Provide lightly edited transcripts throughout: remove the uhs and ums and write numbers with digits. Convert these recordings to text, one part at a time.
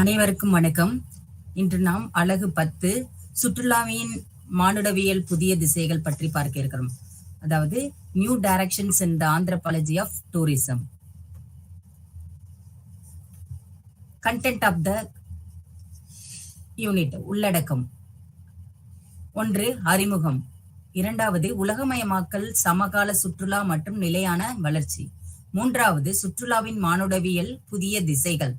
அனைவருக்கும் வணக்கம். இன்று நாம் அலகு 10 சுற்றுலாவின் மானுடவியல் புதிய திசைகள் பற்றி பார்க்க இருக்கிறோம். அதாவது new directions in the anthropology of tourism. Content of the unit. உள்ளடக்கம். 1. அறிமுகம். 2. உலகமயமாக்கல், சமகால சுற்றுலா மற்றும் நிலையான வளர்ச்சி. 3. சுற்றுலாவின் மானுடவியல் புதிய திசைகள்.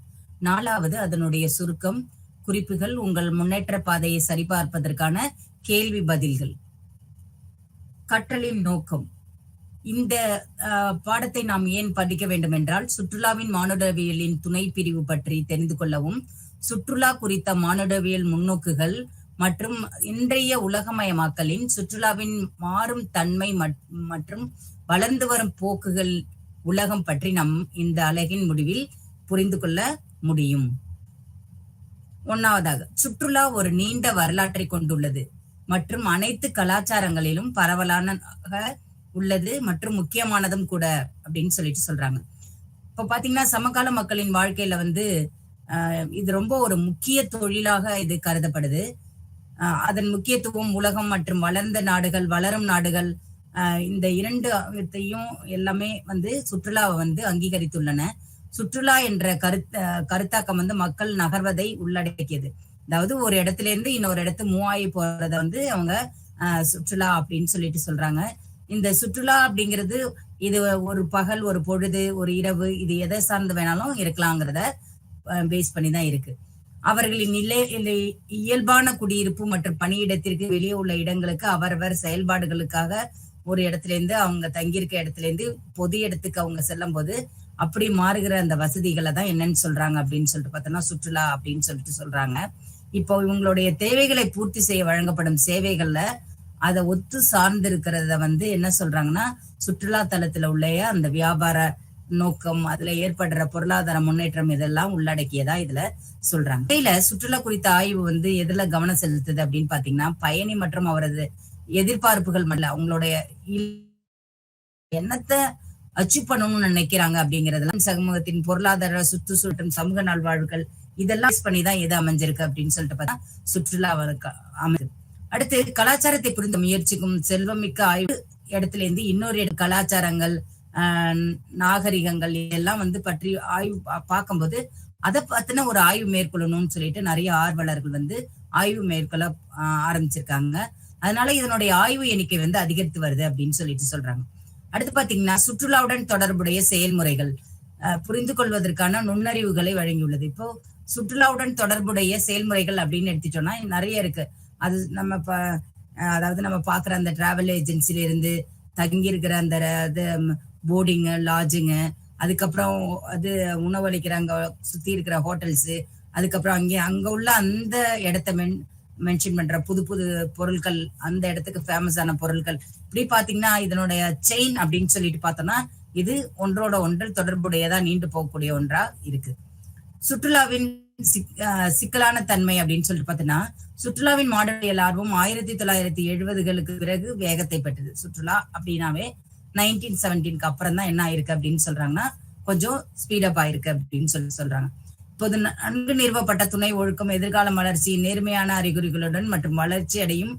4. அதனுடைய சுருக்கம், குறிப்புகள், உங்கள் முன்னேற்ற பாதையை சரிபார்ப்பதற்கான கேள்வி பதில்கள். கற்றலின் நோக்கம். இந்த பாடத்தை நாம் ஏன் படிக்க வேண்டும் என்றால், சுற்றுலாவின் மானுடவியலின் துணை பிரிவு பற்றி தெரிந்து கொள்ளவும், சுற்றுலா குறித்த மானுடவியல் முன்னோக்குகள் மற்றும் இன்றைய உலகமயமாக்கலின் சுற்றுலாவின் மாறும் தன்மை மற்றும் வளர்ந்து வரும் போக்குகள் உலகம் பற்றி நாம் இந்த அலகின் முடிவில் புரிந்து கொள்ள முடியும். 1. சுற்றுலா ஒரு நீண்ட வரலாற்றை கொண்டுள்ளது மற்றும் அனைத்து கலாச்சாரங்களிலும் பரவலாக உள்ளது மற்றும் முக்கியமானதும் கூட அப்படின்னு சொல்றாங்க. இப்ப பாத்தீங்கன்னா சமகால மக்களின் வாழ்க்கையில இது ரொம்ப ஒரு முக்கிய தொழிலாக இது கருதப்படுது. அதன் முக்கியத்துவம் உலகம் மற்றும் வளர்ந்த நாடுகள், வளரும் நாடுகள், இந்த இரண்டையும் எல்லாமே சுற்றுலாவை அங்கீகரித்துள்ளன. சுற்றுலா என்ற கருத்தாக்கம் மக்கள் நகர்வதை உள்ளடக்கியது. அதாவது ஒரு இடத்துல இருந்து இன்னொரு இடத்துக்கு மூவாயி போறத அவங்க சுற்றுலா அப்படின்னு சொல்றாங்க. இந்த சுற்றுலா அப்படிங்கிறது இது ஒரு பகல், ஒரு பொழுது, ஒரு இரவு, இது எதை சார்ந்து வேணாலும் இருக்கலாங்கிறத பேஸ் பண்ணி தான் இருக்கு. அவர்களின் இயல்பான குடியிருப்பு மற்றும் பணியிடத்திற்கு வெளியே உள்ள இடங்களுக்கு அவரவர் செயல்பாடுகளுக்காக ஒரு இடத்துல இருந்து அவங்க தங்கியிருக்க இடத்துல இருந்து பொது இடத்துக்கு அவங்க செல்லும் போது அப்படி மாறுகிற அந்த வசதிகளை தான் என்னன்னு சொல்றாங்க அப்படின்னு பார்த்தோம்னா சுற்றுலா அப்படின்னு சொல்றாங்க. இப்போ இவங்களுடைய தேவைகளை பூர்த்தி செய்ய வழங்கப்படும் சேவைகள்ல அதை ஒத்து சார்ந்து இருக்கிறத என்ன சொல்றாங்கன்னா சுற்றுலா தலத்துல உள்ள அந்த வியாபார நோக்கம், அதுல ஏற்படுற பொருளாதார முன்னேற்றம் இதெல்லாம் உள்ளடக்கியதா இதுல சொல்றாங்க. இதுல சுற்றுலா குறித்த ஆய்வு எதுல கவனம் செலுத்துது அப்படின்னு பாத்தீங்கன்னா, பயணி மற்றும் அவரது எதிர்பார்ப்புகள் மட்டும் அவங்களுடைய எண்ணத்தை அச்சீவ் பண்ணணும்னு நினைக்கிறாங்க அப்படிங்கறதெல்லாம் சமூகத்தின் பொருளாதார, சுற்றுச்சூழல், சமூக நல்வாழ்வுகள் இதெல்லாம் பண்ணிதான் எது அமைஞ்சிருக்கு அப்படின்னு பார்த்தா சுற்றுலா அமைஞ்சது. அடுத்து கலாச்சாரத்தை புரிந்த முயற்சிக்கும் செல்வமிக்க ஆய்வு இடத்துல இருந்து இன்னொரு கலாச்சாரங்கள், நாகரிகங்கள் எல்லாம் பற்றி ஆய்வு பார்க்கும்போது அதை பத்தின ஒரு ஆய்வு மேற்கொள்ளணும்னு நிறைய ஆர்வலர்கள் ஆய்வு மேற்கொள்ள ஆரம்பிச்சிருக்காங்க. அதனால இதனுடைய ஆய்வு எண்ணிக்கை அதிகரித்து வருது அப்படின்னு சொல்றாங்க. அடுத்து பாத்தீங்கன்னா சுற்றுலாவுடன் தொடர்புடைய செயல்முறைகள் புரிந்து கொள்வதற்கான நுண்ணறிவுகளை வழங்கியுள்ளது. இப்போ சுற்றுலாவுடன் தொடர்புடைய செயல்முறைகள் அப்படின்னு எடுத்துட்டோம்னா நிறைய இருக்கு. அது நம்ம பாக்குற அந்த டிராவல் ஏஜென்சில இருந்து தங்கி இருக்கிற அந்த போர்டிங்கு, லாட்ஜிங்கு, அதுக்கப்புறம் உணவளிக்கிறாங்க சுத்தி இருக்கிற ஹோட்டல்ஸ், அதுக்கப்புறம் அங்க உள்ள அந்த இடத்த மென்ஷன் பண்ற புது புது பொருட்கள், அந்த இடத்துக்கு ஃபேமஸான பொருட்கள், இப்படி பாத்தீங்கன்னா இதனுடைய செயின் அப்படின்னு பார்த்தோம்னா இது ஒன்றோட ஒன்றில் தொடர்புடையதா நீண்டு போகக்கூடிய ஒன்றா இருக்கு. சுற்றுலாவின் சிக்கலான தன்மை அப்படின்னு பார்த்தீங்கன்னா, சுற்றுலாவின் மாடலியல் ஆர்வம் 1970களுக்கு பிறகு வேகத்தை பெற்றது. சுற்றுலா அப்படின்னாவே 1917க்கு அப்புறம் தான் என்ன ஆயிருக்கு அப்படின்னு சொல்றாங்கன்னா கொஞ்சம் ஸ்பீடப் ஆயிருக்கு அப்படின்னு சொல்றாங்க. இப்போது நன்கு நிறுவப்பட்ட துணை ஒழுக்கம், எதிர்கால வளர்ச்சி, நேர்மையான அறிகுறிகளுடன் மற்றும் வளர்ச்சி அடையும்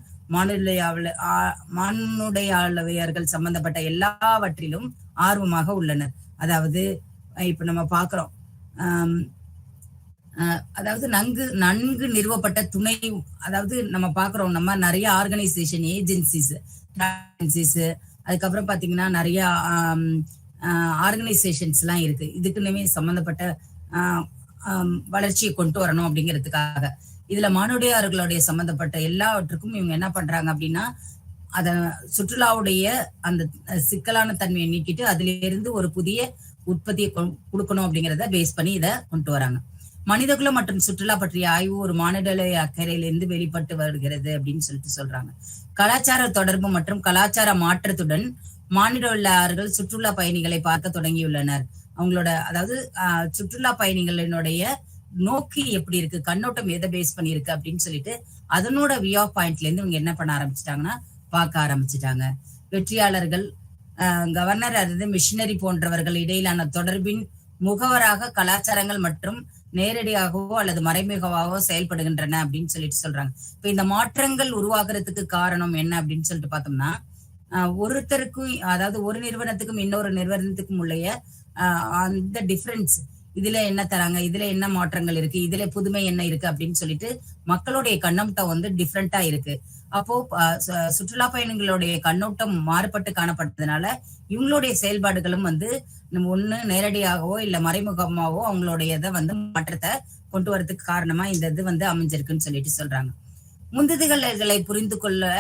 மானுடையாளவியர்கள் சம்பந்தப்பட்ட எல்லாவற்றிலும் ஆர்வமாக உள்ளனர். அதாவது இப்ப நம்ம பாக்குறோம், அதாவது நன்கு நிறுவப்பட்ட துணை, அதாவது நம்ம பாக்குறோம் நம்ம நிறைய ஆர்கனைசேஷன், ஏஜென்சிஸ், அதுக்கப்புறம் பாத்தீங்கன்னா நிறைய ஆர்கனைசேஷன்ஸ் எல்லாம் இருக்கு. இதுக்குன்னுமே சம்பந்தப்பட்ட வளர்ச்சியை கொண்டு வரணும் அப்படிங்கிறதுக்காக இதுல மானுடையாளர்களுடைய சம்பந்தப்பட்ட எல்லாவற்றுக்கும் இவங்க என்ன பண்றாங்க அப்படின்னா அத சுற்றுலாவுடைய அந்த சிக்கலான தன்மையை நீக்கிட்டு அதுல இருந்து ஒரு புதிய உற்பத்தியை கொடுக்கணும் அப்படிங்கிறத பேஸ் பண்ணி இதை கொண்டு வராங்க. மனிதகுலம் மற்றும் சுற்றுலா பற்றிய ஆய்வு ஒரு மானுடலை அக்கறையிலிருந்து வெளிப்பட்டு வருகிறது அப்படின்னு சொல்றாங்க. கலாச்சார தொடர்பு மற்றும் கலாச்சார மாற்றத்துடன் மானுடவியலாளர்கள் சுற்றுலா பயணிகளை பார்க்க தொடங்கியுள்ளனர். அவங்களோட அதாவது சுற்றுலா பயணிகளினுடைய நோக்கி எப்படி இருக்கு, கண்ணோட்டம் எதை பேஸ் பண்ணிருக்கு அப்படின்னு அதனோட வியூ ஆஃப் பாயிண்ட்ல இருந்து இவங்க என்ன பண்ண ஆரம்பிச்சுட்டாங்கன்னா பார்க்க ஆரம்பிச்சுட்டாங்க. வெற்றியாளர்கள், கவர்னர் அல்லது மிஷினரி போன்றவர்கள் இடையிலான தொடர்பின் முகவராக கலாச்சாரங்கள் மற்றும் நேரடியாகவோ அல்லது மறைமுகமாகவோ செயல்படுகின்றன அப்படின்னு சொல்லிட்டு சொல்றாங்க. இப்ப இந்த மாற்றங்கள் உருவாக்குறதுக்கு காரணம் என்ன அப்படின்னு சொல்லிட்டு பார்த்தோம்னா, ஒருத்தருக்கும் அதாவது ஒரு நிறுவனத்துக்கும் இன்னொரு நிறுவனத்துக்கும் உள்ள அந்த டிஃபரன்ஸ், இதுல என்ன தராங்க, இதுல என்ன மாற்றங்கள் இருக்கு, இதுல புதுமை என்ன இருக்கு அப்படின்னு சொல்லிட்டு மக்களுடைய கண்ணோட்டம் வந்து டிஃப்ரெண்டா இருக்கு. அப்போ சுற்றுலா பயணிகளுடைய கண்ணோட்டம் மாறுபட்டு காணப்பட்டதுனால இவங்களுடைய செயல்பாடுகளும் வந்து ஒண்ணு நேரடியாகவோ இல்ல மறைமுகமாவோ அவங்களுடைய இதை வந்து மாற்றத்தை கொண்டு வரதுக்கு காரணமா இந்த இது வந்து அமைஞ்சிருக்குன்னு சொல்லிட்டு சொல்றாங்க. முந்துதுகளை புரிந்து கொள்ள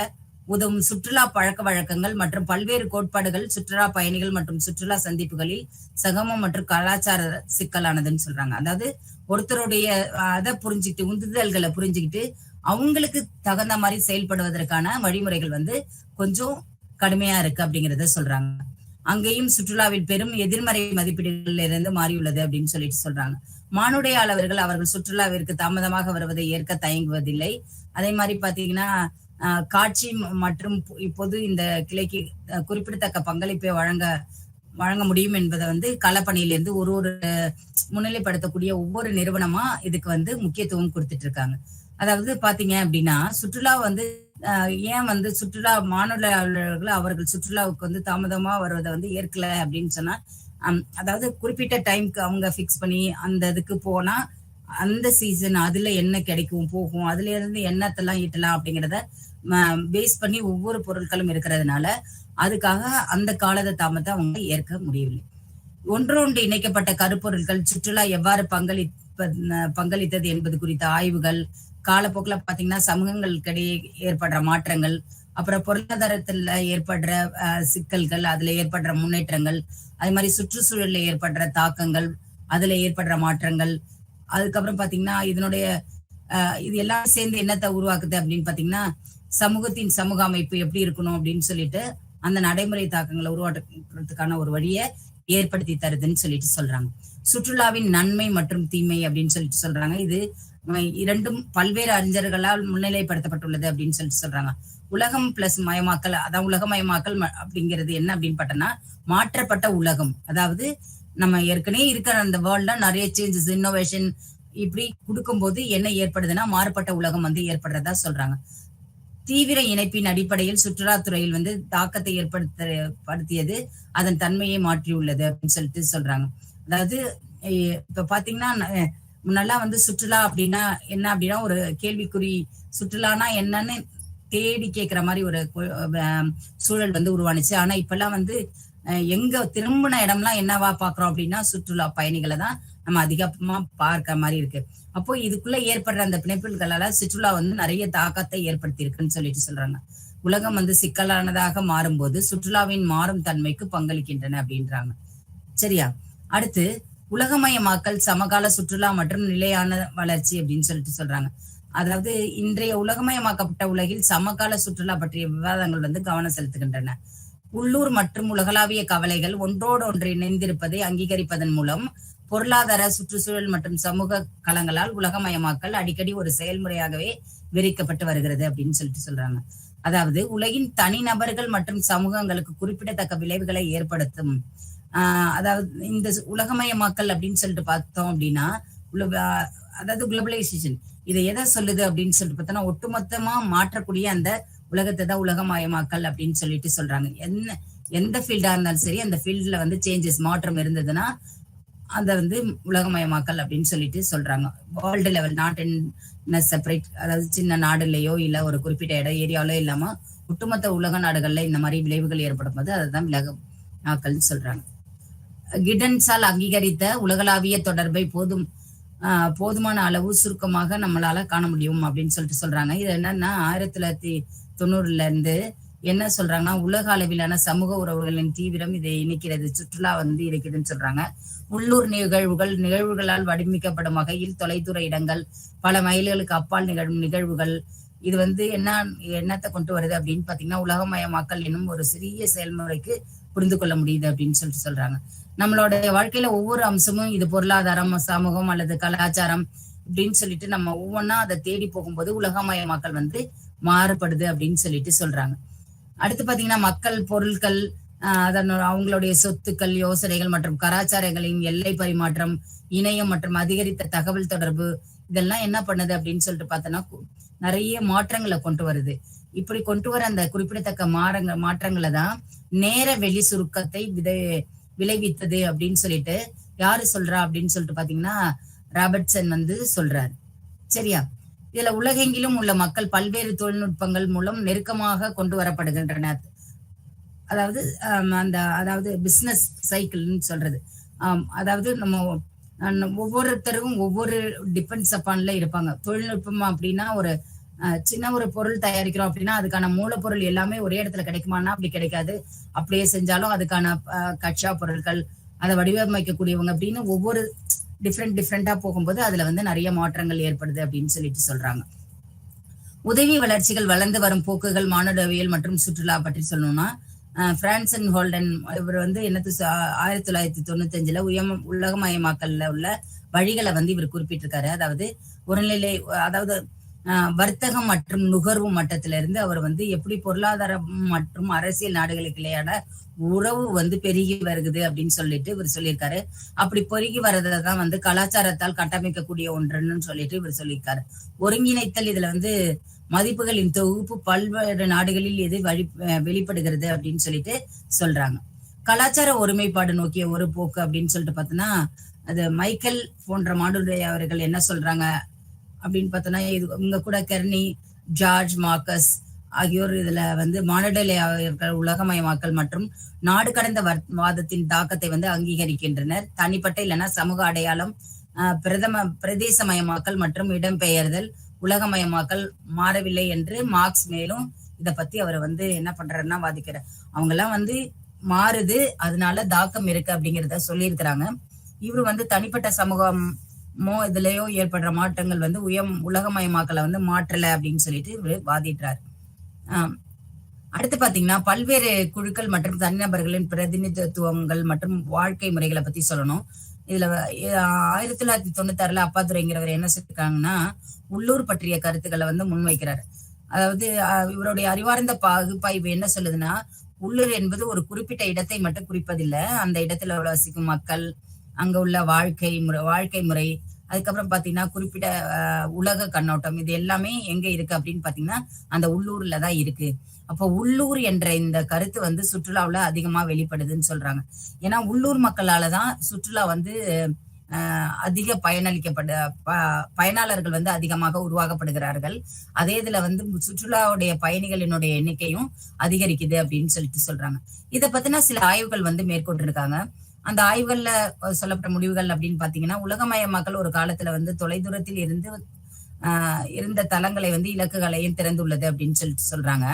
உதவும் சுற்றுலா பழக்க வழக்கங்கள் மற்றும் பல்வேறு கோட்பாடுகள் சுற்றுலா பயணிகள் மற்றும் சுற்றுலா சந்திப்புகளில் சகமம் மற்றும் கலாச்சார சிக்கலானதுன்னு சொல்றாங்க. அதாவது ஒருத்தருடைய அதை புரிஞ்சுக்கிட்டு உந்துதல்களை புரிஞ்சுக்கிட்டு அவங்களுக்கு தகுந்த மாதிரி செயல்படுவதற்கான வழிமுறைகள் வந்து கொஞ்சம் கடுமையா இருக்கு அப்படிங்கறத சொல்றாங்க. அங்கேயும் சுற்றுலாவில் பெரும் எதிர்மறை மதிப்பீடுகளில் இருந்து மாறியுள்ளது அப்படின்னு சொல்லிட்டு சொல்றாங்க. மானுடையாளர்கள் அவர்கள் சுற்றுலாவிற்கு தாமதமாக வருவதை ஏற்க தயங்குவதில்லை. அதே மாதிரி பாத்தீங்கன்னா காட்சி மற்றும் இப்போது இந்த கிளைக்கு குறிப்பிடத்தக்க பங்களிப்பை வழங்க முடியும் என்பதை வந்து களப்பணியிலிருந்து ஒரு முன்னிலைப்படுத்தக்கூடிய ஒவ்வொரு நிறுவனமா இதுக்கு வந்து முக்கியத்துவம் கொடுத்துட்டு இருக்காங்க. அதாவது பாத்தீங்க அப்படின்னா சுற்றுலா வந்து ஏன் வந்து சுற்றுலா மானுடர்கள் அவர்கள் சுற்றுலாவுக்கு வந்து தாமதமா வருவதை வந்து ஏற்கல அப்படின்னு சொன்னா, அதாவது குறிப்பிட்ட டைம்க்கு அவங்க பிக்ஸ் பண்ணி அந்த இதுக்கு போனா அந்த சீசன் அதுல என்ன கிடைக்கும் போகும், அதுல இருந்து என்னத்தெல்லாம் ஈட்டலாம் அப்படிங்கிறத பேஸ் பண்ணி ஒவ்வொரு பொருட்களும் இருக்கிறதுனால அதுக்காக அந்த காலத்தை தாமதத்தை அவங்க ஏற்க முடியவில்லை. ஒன்றொன்று இணைக்கப்பட்ட கருப்பொருட்கள் சுற்றுலா எவ்வாறு பங்களித்தது என்பது குறித்த ஆய்வுகள், காலப்போக்கில் பாத்தீங்கன்னா சமூகங்களுக்கிடையே ஏற்படுற மாற்றங்கள், அப்புறம் பொருளாதாரத்துல ஏற்படுற சிக்கல்கள், அதுல ஏற்படுற முன்னேற்றங்கள், அது மாதிரி சுற்றுச்சூழல்ல ஏற்படுற தாக்கங்கள், அதுல ஏற்படுற மாற்றங்கள், அதுக்கப்புறம் பாத்தீங்கன்னா இதனுடைய இது எல்லாம் சேர்ந்து என்னத்தை உருவாக்குது அப்படின்னு பாத்தீங்கன்னா சமூகத்தின் சமூக அமைப்பு எப்படி இருக்கணும் அப்படின்னு சொல்லிட்டு அந்த நடைமுறை தாக்கங்களை உருவாக்குறதுக்கான ஒரு வழியை ஏற்படுத்தி தருதுன்னு சொல்லிட்டு சொல்றாங்க. சுற்றுலாவின் நன்மை மற்றும் தீமை அப்படின்னு சொல்லிட்டு சொல்றாங்க. இது இரண்டும் பல்வேறு அறிஞர்களால் முன்னிலைப்படுத்தப்பட்டுள்ளது அப்படின்னு சொல்லிட்டு சொல்றாங்க. உலகம் பிளஸ் மயமாக்கல், அதாவது உலகமயமாக்கல் அப்படிங்கிறது என்ன அப்படின்னு பார்த்தோம்னா மாற்றப்பட்ட உலகம். அதாவது நம்ம ஏற்கனவே இருக்கிற அந்த வேர்ல்ட்ல நிறைய சேஞ்சஸ் இன்னோவேஷன் இப்படி கொடுக்கும்போது என்ன ஏற்படுதுன்னா மாறுபட்ட உலகம் வந்து ஏற்படுறதா சொல்றாங்க. தீவிர இணைப்பின் அடிப்படையில் சுற்றுலாத்துறையில் வந்து தாக்கத்தை ஏற்படுத்தியது அதன் தன்மையை மாற்றியுள்ளது அப்படின்னு சொல்லிட்டு சொல்றாங்க. அதாவது இப்ப பாத்தீங்கன்னா முன்னெல்லாம் வந்து சுற்றுலா அப்படின்னா என்ன அப்படின்னா ஒரு கேள்விக்குறி, சுற்றுலானா என்னன்னு தேடி கேட்கிற மாதிரி ஒரு சூழல் வந்து உருவானுச்சு. ஆனா இப்பெல்லாம் வந்து எங்க திரும்பின இடம்லாம் என்னவா பாக்குறோம் அப்படின்னா சுற்றுலா பயணிகளை தான் நம்ம அதிகமா பார்க்க மாதிரி இருக்கு. அப்போ இதுக்குள்ள ஏற்படுற அந்த பிணைப்புகளால சுற்றுலா வந்து நிறைய தாக்கத்தை ஏற்படுத்தி இருக்குன்னு சொல்லிட்டு சொல்றாங்க. உலகம் வந்து சிக்கலானதாக மாறும்போது சுற்றுலாவின் மாறும் தன்மைக்கு பங்களிக்கின்றன அப்படின்றாங்க. சரியா? அடுத்து உலகமயமாக்கல் சமகால சுற்றுலா மற்றும் நிலையான வளர்ச்சி அப்படின்னு சொல்லிட்டு சொல்றாங்க. அதாவது இன்றைய உலகமயமாக்கப்பட்ட உலகில் சமகால சுற்றுலா பற்றிய விவாதங்கள் வந்து கவனம் செலுத்துகின்றன. உள்ளூர் மற்றும் உலகளாவிய கவலைகள் ஒன்றோடு ஒன்று இணைந்திருப்பதை அங்கீகரிப்பதன் மூலம் பொருளாதார சுற்றுச்சூழல் மற்றும் சமூக களங்களால் உலகமயமாக்கல் அடிக்கடி ஒரு செயல்முறையாகவே விரிக்கப்பட்டு வருகிறது அப்படின்னு சொல்லிட்டு சொல்றாங்க. அதாவது உலகின் தனிநபர்கள் மற்றும் சமூகங்களுக்கு குறிப்பிடத்தக்க விளைவுகளை ஏற்படுத்தும். அதாவது இந்த உலகமயமாக்கல் அப்படின்னு சொல்லிட்டு பார்த்தோம் அப்படின்னா அதாவது குளோபலைசேஷன் இதை எதை சொல்லுது அப்படின்னு சொல்லிட்டு பார்த்தோம்னா ஒட்டுமொத்தமா மாற்றக்கூடிய அந்த உலகத்தை தான் உலகமயமாக்கல் அப்படின்னு சொல்லிட்டு சொல்றாங்க. எந்த ஃபீல்டா இருந்தாலும் சரி அந்த ஃபீல்ட்ல வந்து சேஞ்சஸ் மாற்றம் இருந்ததுன்னா அதை வந்து உலகமயமாக்கல் அப்படின்னு சொல்லிட்டு சொல்றாங்க. World level, not in separate, அதாவது சின்ன நாடுலையோ இல்ல ஒரு குறிப்பிட்ட இடம் ஏரியாவிலோ இல்லாம ஒட்டுமொத்த உலக நாடுகள்ல இந்த மாதிரி விளைவுகள் ஏற்படும் போது அதுதான் உலகமயமாக்கல் சொல்றாங்க. கிடன்ஸால் அங்கீகரித்த உலகளாவிய தொடர்பை போதுமான அளவு சுருக்கமாக நம்மளால காண முடியும் அப்படின்னு சொல்லிட்டு சொல்றாங்க. இது என்னன்னா 1990 இருந்து என்ன சொல்றாங்கன்னா உலக அளவிலான சமூக உறவுகளின் தீவிரம் இதை இணைக்கிறது, சுற்றுலா வந்து இணைக்குதுன்னு சொல்றாங்க. உள்ளூர் நிகழ்வுகளால் வடிவமைக்கப்படும் வகையில் தொலைதூர இடங்கள், பல மைல்களுக்கு அப்பால் நிகழும் நிகழ்வுகள், இது வந்து என்னத்தை கொண்டு வருது அப்படின்னு பாத்தீங்கன்னா உலகமயமாக்கல் என்னும் ஒரு சிறிய செயல்முறைக்கு புரிந்து கொள்ள முடியுது அப்படின்னு சொல்லிட்டு சொல்றாங்க. நம்மளோட வாழ்க்கையில ஒவ்வொரு அம்சமும் இது பொருளாதாரம், சமூகம் அல்லது கலாச்சாரம் அப்படின்னு சொல்லிட்டு நம்ம ஒவ்வொன்னா அதை தேடி போகும்போது உலகமயமாக்கல் வந்து மாறுபடுது அப்படின்னு சொல்லிட்டு சொல்றாங்க. அடுத்து பாத்தீங்கன்னா மக்கள், பொருட்கள் அவங்களுடைய சொத்துக்கள், யோசனைகள் மற்றும் கலாச்சாரங்களின் எல்லை பரிமாற்றம், இணையம் மற்றும் அதிகரித்த தகவல் தொடர்பு இதெல்லாம் என்ன பண்ணுது அப்படின்னு சொல்லிட்டு பார்த்தோன்னா நிறைய மாற்றங்களை கொண்டு வருது. இப்படி கொண்டு வர அந்த குறிப்பிடத்தக்க மாற்றங்களை தான் நேர வெளி சுருக்கத்தை விளைவித்தது அப்படின்னு சொல்லிட்டு யாரு சொல்றா அப்படின்னு சொல்லிட்டு பாத்தீங்கன்னா ராபர்ட்சன் வந்து சொல்றாரு. சரியா? இதுல உலகெங்கிலும் உள்ள மக்கள் பல்வேறு தொழில்நுட்பங்கள் மூலம் நெருக்கமாக கொண்டு வரப்படுகின்றன. அதாவது பிசினஸ் சைக்கிள்னு சொல்றது. அதாவது நம்ம ஒவ்வொருத்தருக்கும் ஒவ்வொரு டிபெண்ட்ஸ் அப்பான்ல இருப்பாங்க. தொழில்நுட்பம் அப்படின்னா ஒரு சின்ன ஒரு பொருள் தயாரிக்கிறோம் அப்படின்னா அதுக்கான மூலப்பொருள் எல்லாமே ஒரே இடத்துல கிடைக்குமானா அப்படி கிடைக்காது. அப்படியே செஞ்சாலும் அதுக்கான கச்சா பொருட்கள், அதை வடிவமைக்கக்கூடியவங்க அப்படின்னு ஒவ்வொரு டிஃப்ரெண்டா போகும்போது அதுல வந்து நிறைய மாற்றங்கள் ஏற்படுது அப்படின்னு சொல்லிட்டு சொல்றாங்க. உதவி வளர்ச்சிகள், வளர்ந்து வரும் போக்குகள், மானுடவியல் மற்றும் சுற்றுலா பற்றி சொல்லணும்னா பிரான்சன் ஹோல்டன் இவர் வந்து 1995 உலகமயமாக்கல்ல உள்ள வழிகளை வந்து இவர் குறிப்பிட்டிருக்காரு. அதாவது வர்த்தகம் மற்றும் நுகர்வு மட்டத்திலிருந்து அவர் வந்து எப்படி பொருளாதாரம் மற்றும் அரசியல் நாடுகளுக்கு இடையான உறவு வந்து பெருகி வருகுது அப்படின்னு சொல்லிட்டு இவர் சொல்லியிருக்காரு. அப்படி பெருகி வர்றதான் வந்து கலாச்சாரத்தால் கட்டமைக்கக்கூடிய ஒன்றுன்னு சொல்லிட்டு இவர் சொல்லியிருக்காரு. ஒருங்கிணைத்தல் இதுல வந்து மதிப்புகளின் தொகுப்பு பல்வேறு நாடுகளில் எது வெளிப்படுகிறது அப்படின்னு சொல்லிட்டு சொல்றாங்க. கலாச்சார ஒருமைப்பாடு நோக்கிய ஒரு போக்கு அப்படின்னு சொல்லிட்டு பார்த்தோன்னா அது மைக்கேல் போன்ற மாடுடைய அவர்கள் என்ன சொல்றாங்க அப்படின்னு பார்த்தோன்னா இவங்க கூட கெர்னி, ஜார்ஜ் மார்க்கஸ் ஆகியோர் இதுல வந்து மானுடவியல், உலகமயமாக்கல் மற்றும் நாடு கடந்த வாதத்தின் தாக்கத்தை வந்து அங்கீகரிக்கின்றனர். தனிப்பட்ட இல்லைன்னா சமூக அடையாளம், பிரதேசமயமாக்கல் மற்றும் இடம்பெயர்தல், உலகமயமாக்கல் மாறவில்லை என்று மார்க்ஸ் மேலும் இத பத்தி அவர் வந்து என்ன பண்றாருன்னா வாதிக்கிறார். அவங்க எல்லாம் வந்து மாறுது, அதனால தாக்கம் இருக்கு அப்படிங்கிறத சொல்லியிருக்கிறாங்க. இவரு வந்து தனிப்பட்ட சமூகமோ இதுலயோ ஏற்படுற மாற்றங்கள் வந்து உலகமயமாக்கலை வந்து மாற்றல அப்படின்னு சொல்லிட்டு இவரு வாதிடுறாரு. அடுத்து பாத்தீங்கன்னா பல்வேறு குழுக்கள் மற்றும் தனிநபர்களின் பிரதிநிதித்துவங்கள் மற்றும் வாழ்க்கை முறைகளை பத்தி சொல்லணும். இதுல 1996 அப்பாதுரைங்கிறவர் என்ன சொல்லிருக்காங்கன்னா உள்ளூர் பற்றிய கருத்துக்களை வந்து முன்வைக்கிறாரு. அதாவது இவருடைய அறிவார்ந்த பகுப்பாய்வு என்ன சொல்லுதுன்னா, உள்ளூர் என்பது ஒரு குறிப்பிட்ட இடத்தை மட்டும் குறிப்பதில்லை, அந்த இடத்துல வசிக்கும் மக்கள், அங்க உள்ள வாழ்க்கை முறை, அதுக்கப்புறம் பாத்தீங்கன்னா குறிப்பிட்ட உலக கண்ணோட்டம், இது எல்லாமே எங்க இருக்கு அப்படின்னு பாத்தீங்கன்னா அந்த உள்ளூர்ல தான் இருக்கு. அப்போ உள்ளூர் என்ற இந்த கருத்து வந்து சுற்றுலாவுல அதிகமா வெளிப்படுதுன்னு சொல்றாங்க. ஏன்னா உள்ளூர் மக்களாலதான் சுற்றுலா வந்து அதிக பயனாளர்கள் வந்து அதிகமாக உருவாக்கப்படுகிறார்கள். அதே இதுல வந்து சுற்றுலாவுடைய பயணிகளினுடைய எண்ணிக்கையும் அதிகரிக்குது அப்படின்னு சொல்லிட்டு சொல்றாங்க. இதை பத்தின சில ஆய்வுகள் வந்து மேற்கொண்டிருக்காங்க. அந்த ஆய்வுகள்ல சொல்லப்பட்ட முடிவுகள் அப்படின்னு பாத்தீங்கன்னா, உலகமயமாக்கல் ஒரு காலத்துல வந்து தொலைதூரத்தில் இருந்த தலங்களை வந்து இலக்குகளையும் திறந்துள்ளது அப்படின்னு சொல்லிட்டு சொல்றாங்க.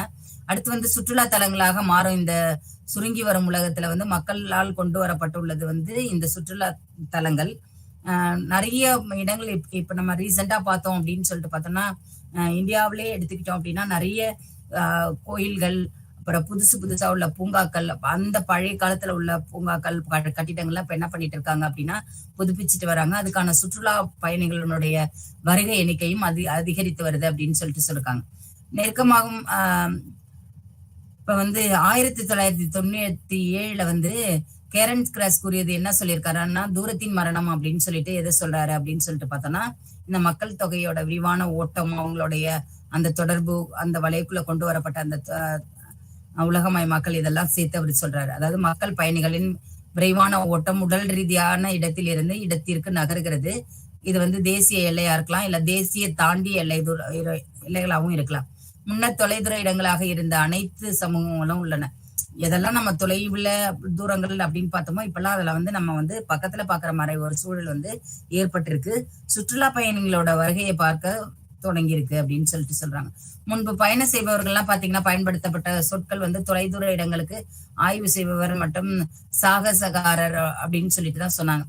அடுத்து வந்து சுற்றுலா தலங்களாக மாறும் இந்த சுருங்கி வரும் உலகத்துல வந்து மக்களால் கொண்டு வரப்பட்டுள்ளது வந்து இந்த சுற்றுலா தலங்கள். நிறைய இடங்கள் இப்ப நம்ம ரீசெண்டா பார்த்தோம் அப்படின்னு சொல்லிட்டு பார்த்தோம்னா, இந்தியாவிலே எடுத்துக்கிட்டோம் அப்படின்னா நிறைய கோயில்கள், அப்புறம் புதுசா உள்ள பூங்காக்கள், அந்த பழைய காலத்துல உள்ள பூங்காக்கள், கட்டிடங்கள்லாம் இப்ப என்ன பண்ணிட்டு இருக்காங்க அப்படின்னா புதுப்பிச்சுட்டு வராங்க. அதுக்கான சுற்றுலா பயணிகளுடைய வருகை எண்ணிக்கையும் அதிகரித்து வருது அப்படின்னு சொல்லிட்டு சொல்லிருக்காங்க. நெருக்கமாகும் இப்ப வந்து 1997 வந்து கேரன் கிராஸ் கூறியது என்ன சொல்லியிருக்காருன்னா, தூரத்தின் மரணம் அப்படின்னு சொல்லிட்டு எதை சொல்றாரு அப்படின்னு சொல்லிட்டு பார்த்தோம்னா, இந்த மக்கள் தொகையோட விரிவான ஓட்டம், அவங்களுடைய அந்த தொடர்பு, அந்த வலைக்குள்ள கொண்டு வரப்பட்ட அந்த உலகமயமாக்கல் இதெல்லாம் சேர்த்து அவர் சொல்றாரு. அதாவது மக்கள் பயணிகளின் விரைவான ஓட்டம் உடல் ரீதியான இடத்தில் இருந்து இடத்திற்கு நகர்கிறது. இது வந்து தேசிய எல்லையா இருக்கலாம், இல்ல தேசிய தாண்டி எல்லைகளாகவும் இருக்கலாம். முன்னர் தொலைதூர இடங்களாக இருந்த அனைத்து சமூகங்களும் உள்ளன. எதெல்லாம் நம்ம தொலைவுல தூரங்கள் அப்படின்னு பார்த்தோமோ இப்பெல்லாம் அதுல வந்து நம்ம வந்து பக்கத்துல பாக்குற மாதிரி ஒரு சூழல் வந்து ஏற்பட்டிருக்கு. சுற்றுலா பயணிகளோட வருகையை பார்க்க தொடங்கி இருக்கு அப்படின்னு சொல்லிட்டு சொல்றாங்க. முன்பு பயணம் செய்பவர்கள்லாம் பாத்தீங்கன்னா பயன்படுத்தப்பட்ட சொற்கள் வந்து தொலைதூர இடங்களுக்கு ஆய்வு செய்பவர் மற்றும் சாகசகாரர் அப்படின்னு சொல்லிட்டு தான் சொன்னாங்க.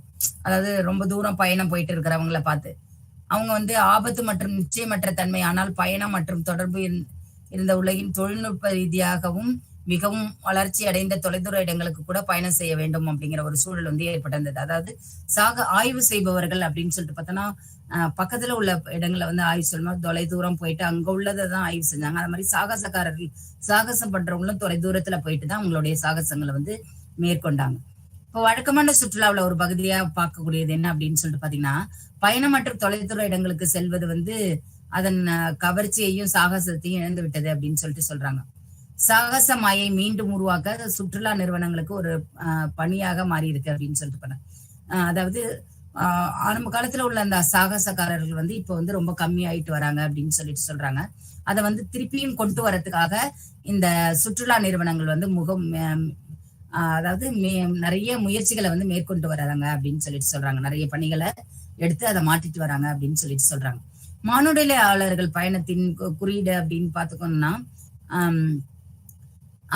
அதாவது ரொம்ப தூரம் பயணம் போயிட்டு இருக்கிறவங்கள பார்த்து அவங்க வந்து ஆபத்து மற்றும் நிச்சயமற்ற தன்மை, ஆனால் பயணம் மற்றும் தொடர்பு இருந்த உலகின் தொழில்நுட்ப ரீதியாகவும் மிகவும் வளர்ச்சி அடைந்த தொலைதூர இடங்களுக்கு கூட பயணம் செய்ய வேண்டும் அப்படிங்கிற ஒரு சூழல் வந்து ஏற்பட்டிருந்தது. அதாவது ஆய்வு செய்பவர்கள் அப்படின்னு சொல்லிட்டு பார்த்தோன்னா பக்கத்துல உள்ள இடங்களை வந்து ஆய்வு செய்யணும், தொலை தூரம் போயிட்டு அங்க உள்ளதை தான் ஆய்வு செஞ்சாங்க. அது மாதிரி சாகசக்காரர்கள், சாகசம் பண்றவங்களும் தொலை தூரத்துல போயிட்டு தான் அவங்களுடைய சாகசங்களை வந்து மேற்கொண்டாங்க. இப்போ வழக்கமான சுற்றுலாவுல ஒரு பகுதியா பார்க்கக்கூடியது என்ன அப்படின்னு சொல்லிட்டு பாத்தீங்கன்னா, பயணம் மற்றும் தொலைதூர இடங்களுக்கு செல்வது வந்து அதன் கவர்ச்சியையும் சாகசத்தையும் இழந்து விட்டது அப்படின்னு சொல்லிட்டு சொல்றாங்க. சாகச மாயை மீண்டும் உருவாக்க சுற்றுலா நிறுவனங்களுக்கு ஒரு பணியாக மாறி இருக்கு அப்படின்னு சொல்லிட்டு பண்ண. அதாவது ஆரம்ப காலத்துல உள்ள அந்த சாகசக்காரர்கள் வந்து இப்ப வந்து ரொம்ப கம்மி ஆயிட்டு வராங்க அப்படின்னு சொல்லிட்டு சொல்றாங்க. அதை வந்து திருப்பியும் கொண்டு வரதுக்காக இந்த சுற்றுலா நிறுவனங்கள் வந்து அதாவது நிறைய முயற்சிகளை வந்து மேற்கொண்டு வராங்க அப்படின்னு சொல்லிட்டு சொல்றாங்க. நிறைய பணிகளை எடுத்து அதை மாற்றிட்டு வராங்க அப்படின்னு சொல்லிட்டு சொல்றாங்க. மானுடவியலாளர்கள் பயணத்தின் குறியீடு அப்படின்னு பாத்துக்கோம்னா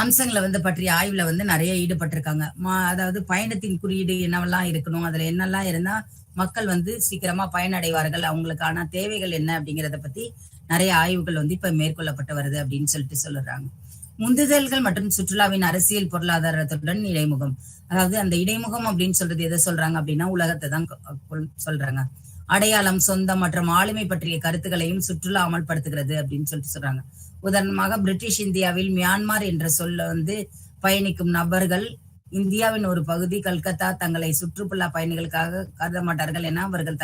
அம்சங்களை வந்து பற்றிய ஆய்வுல வந்து நிறைய ஈடுபட்டிருக்காங்க. அதாவது பயணத்தின் குறியீடு என்னவெல்லாம் இருக்கணும், அதுல என்னெல்லாம் இருந்தா மக்கள் வந்து சீக்கிரமா பயனடைவார்கள், அவங்களுக்கான தேவைகள் என்ன அப்படிங்கிறத பத்தி நிறைய ஆய்வுகள் வந்து இப்ப மேற்கொள்ளப்பட்டு வருது அப்படின்னு சொல்லிட்டு சொல்லுறாங்க. முந்துதல்கள் மற்றும் சுற்றுலாவின் அரசியல் பொருளாதாரத்துடன் இடைமுகம். அதாவது அந்த இடைமுகம் அப்படின்னு சொல்றது எதை சொல்றாங்க அப்படின்னா உலகத்தை தான் சொல்றாங்க. அடையாளம், சொந்தம் மற்றும் ஆளுமை பற்றிய கருத்துக்களையும் சுற்றுலா அமல்படுத்துகிறது அப்படின்னு சொல்லிட்டு சொல்றாங்க. உதாரணமாக பிரிட்டிஷ் இந்தியாவில் மியான்மர் என்ற சொல்ல வந்து பயணிக்கும் நபர்கள் இந்தியாவின் ஒரு பகுதி கல்கத்தா தங்களை சுற்றுலா பயணிகளுக்காக கருத மாட்டார்கள் என அவர்கள்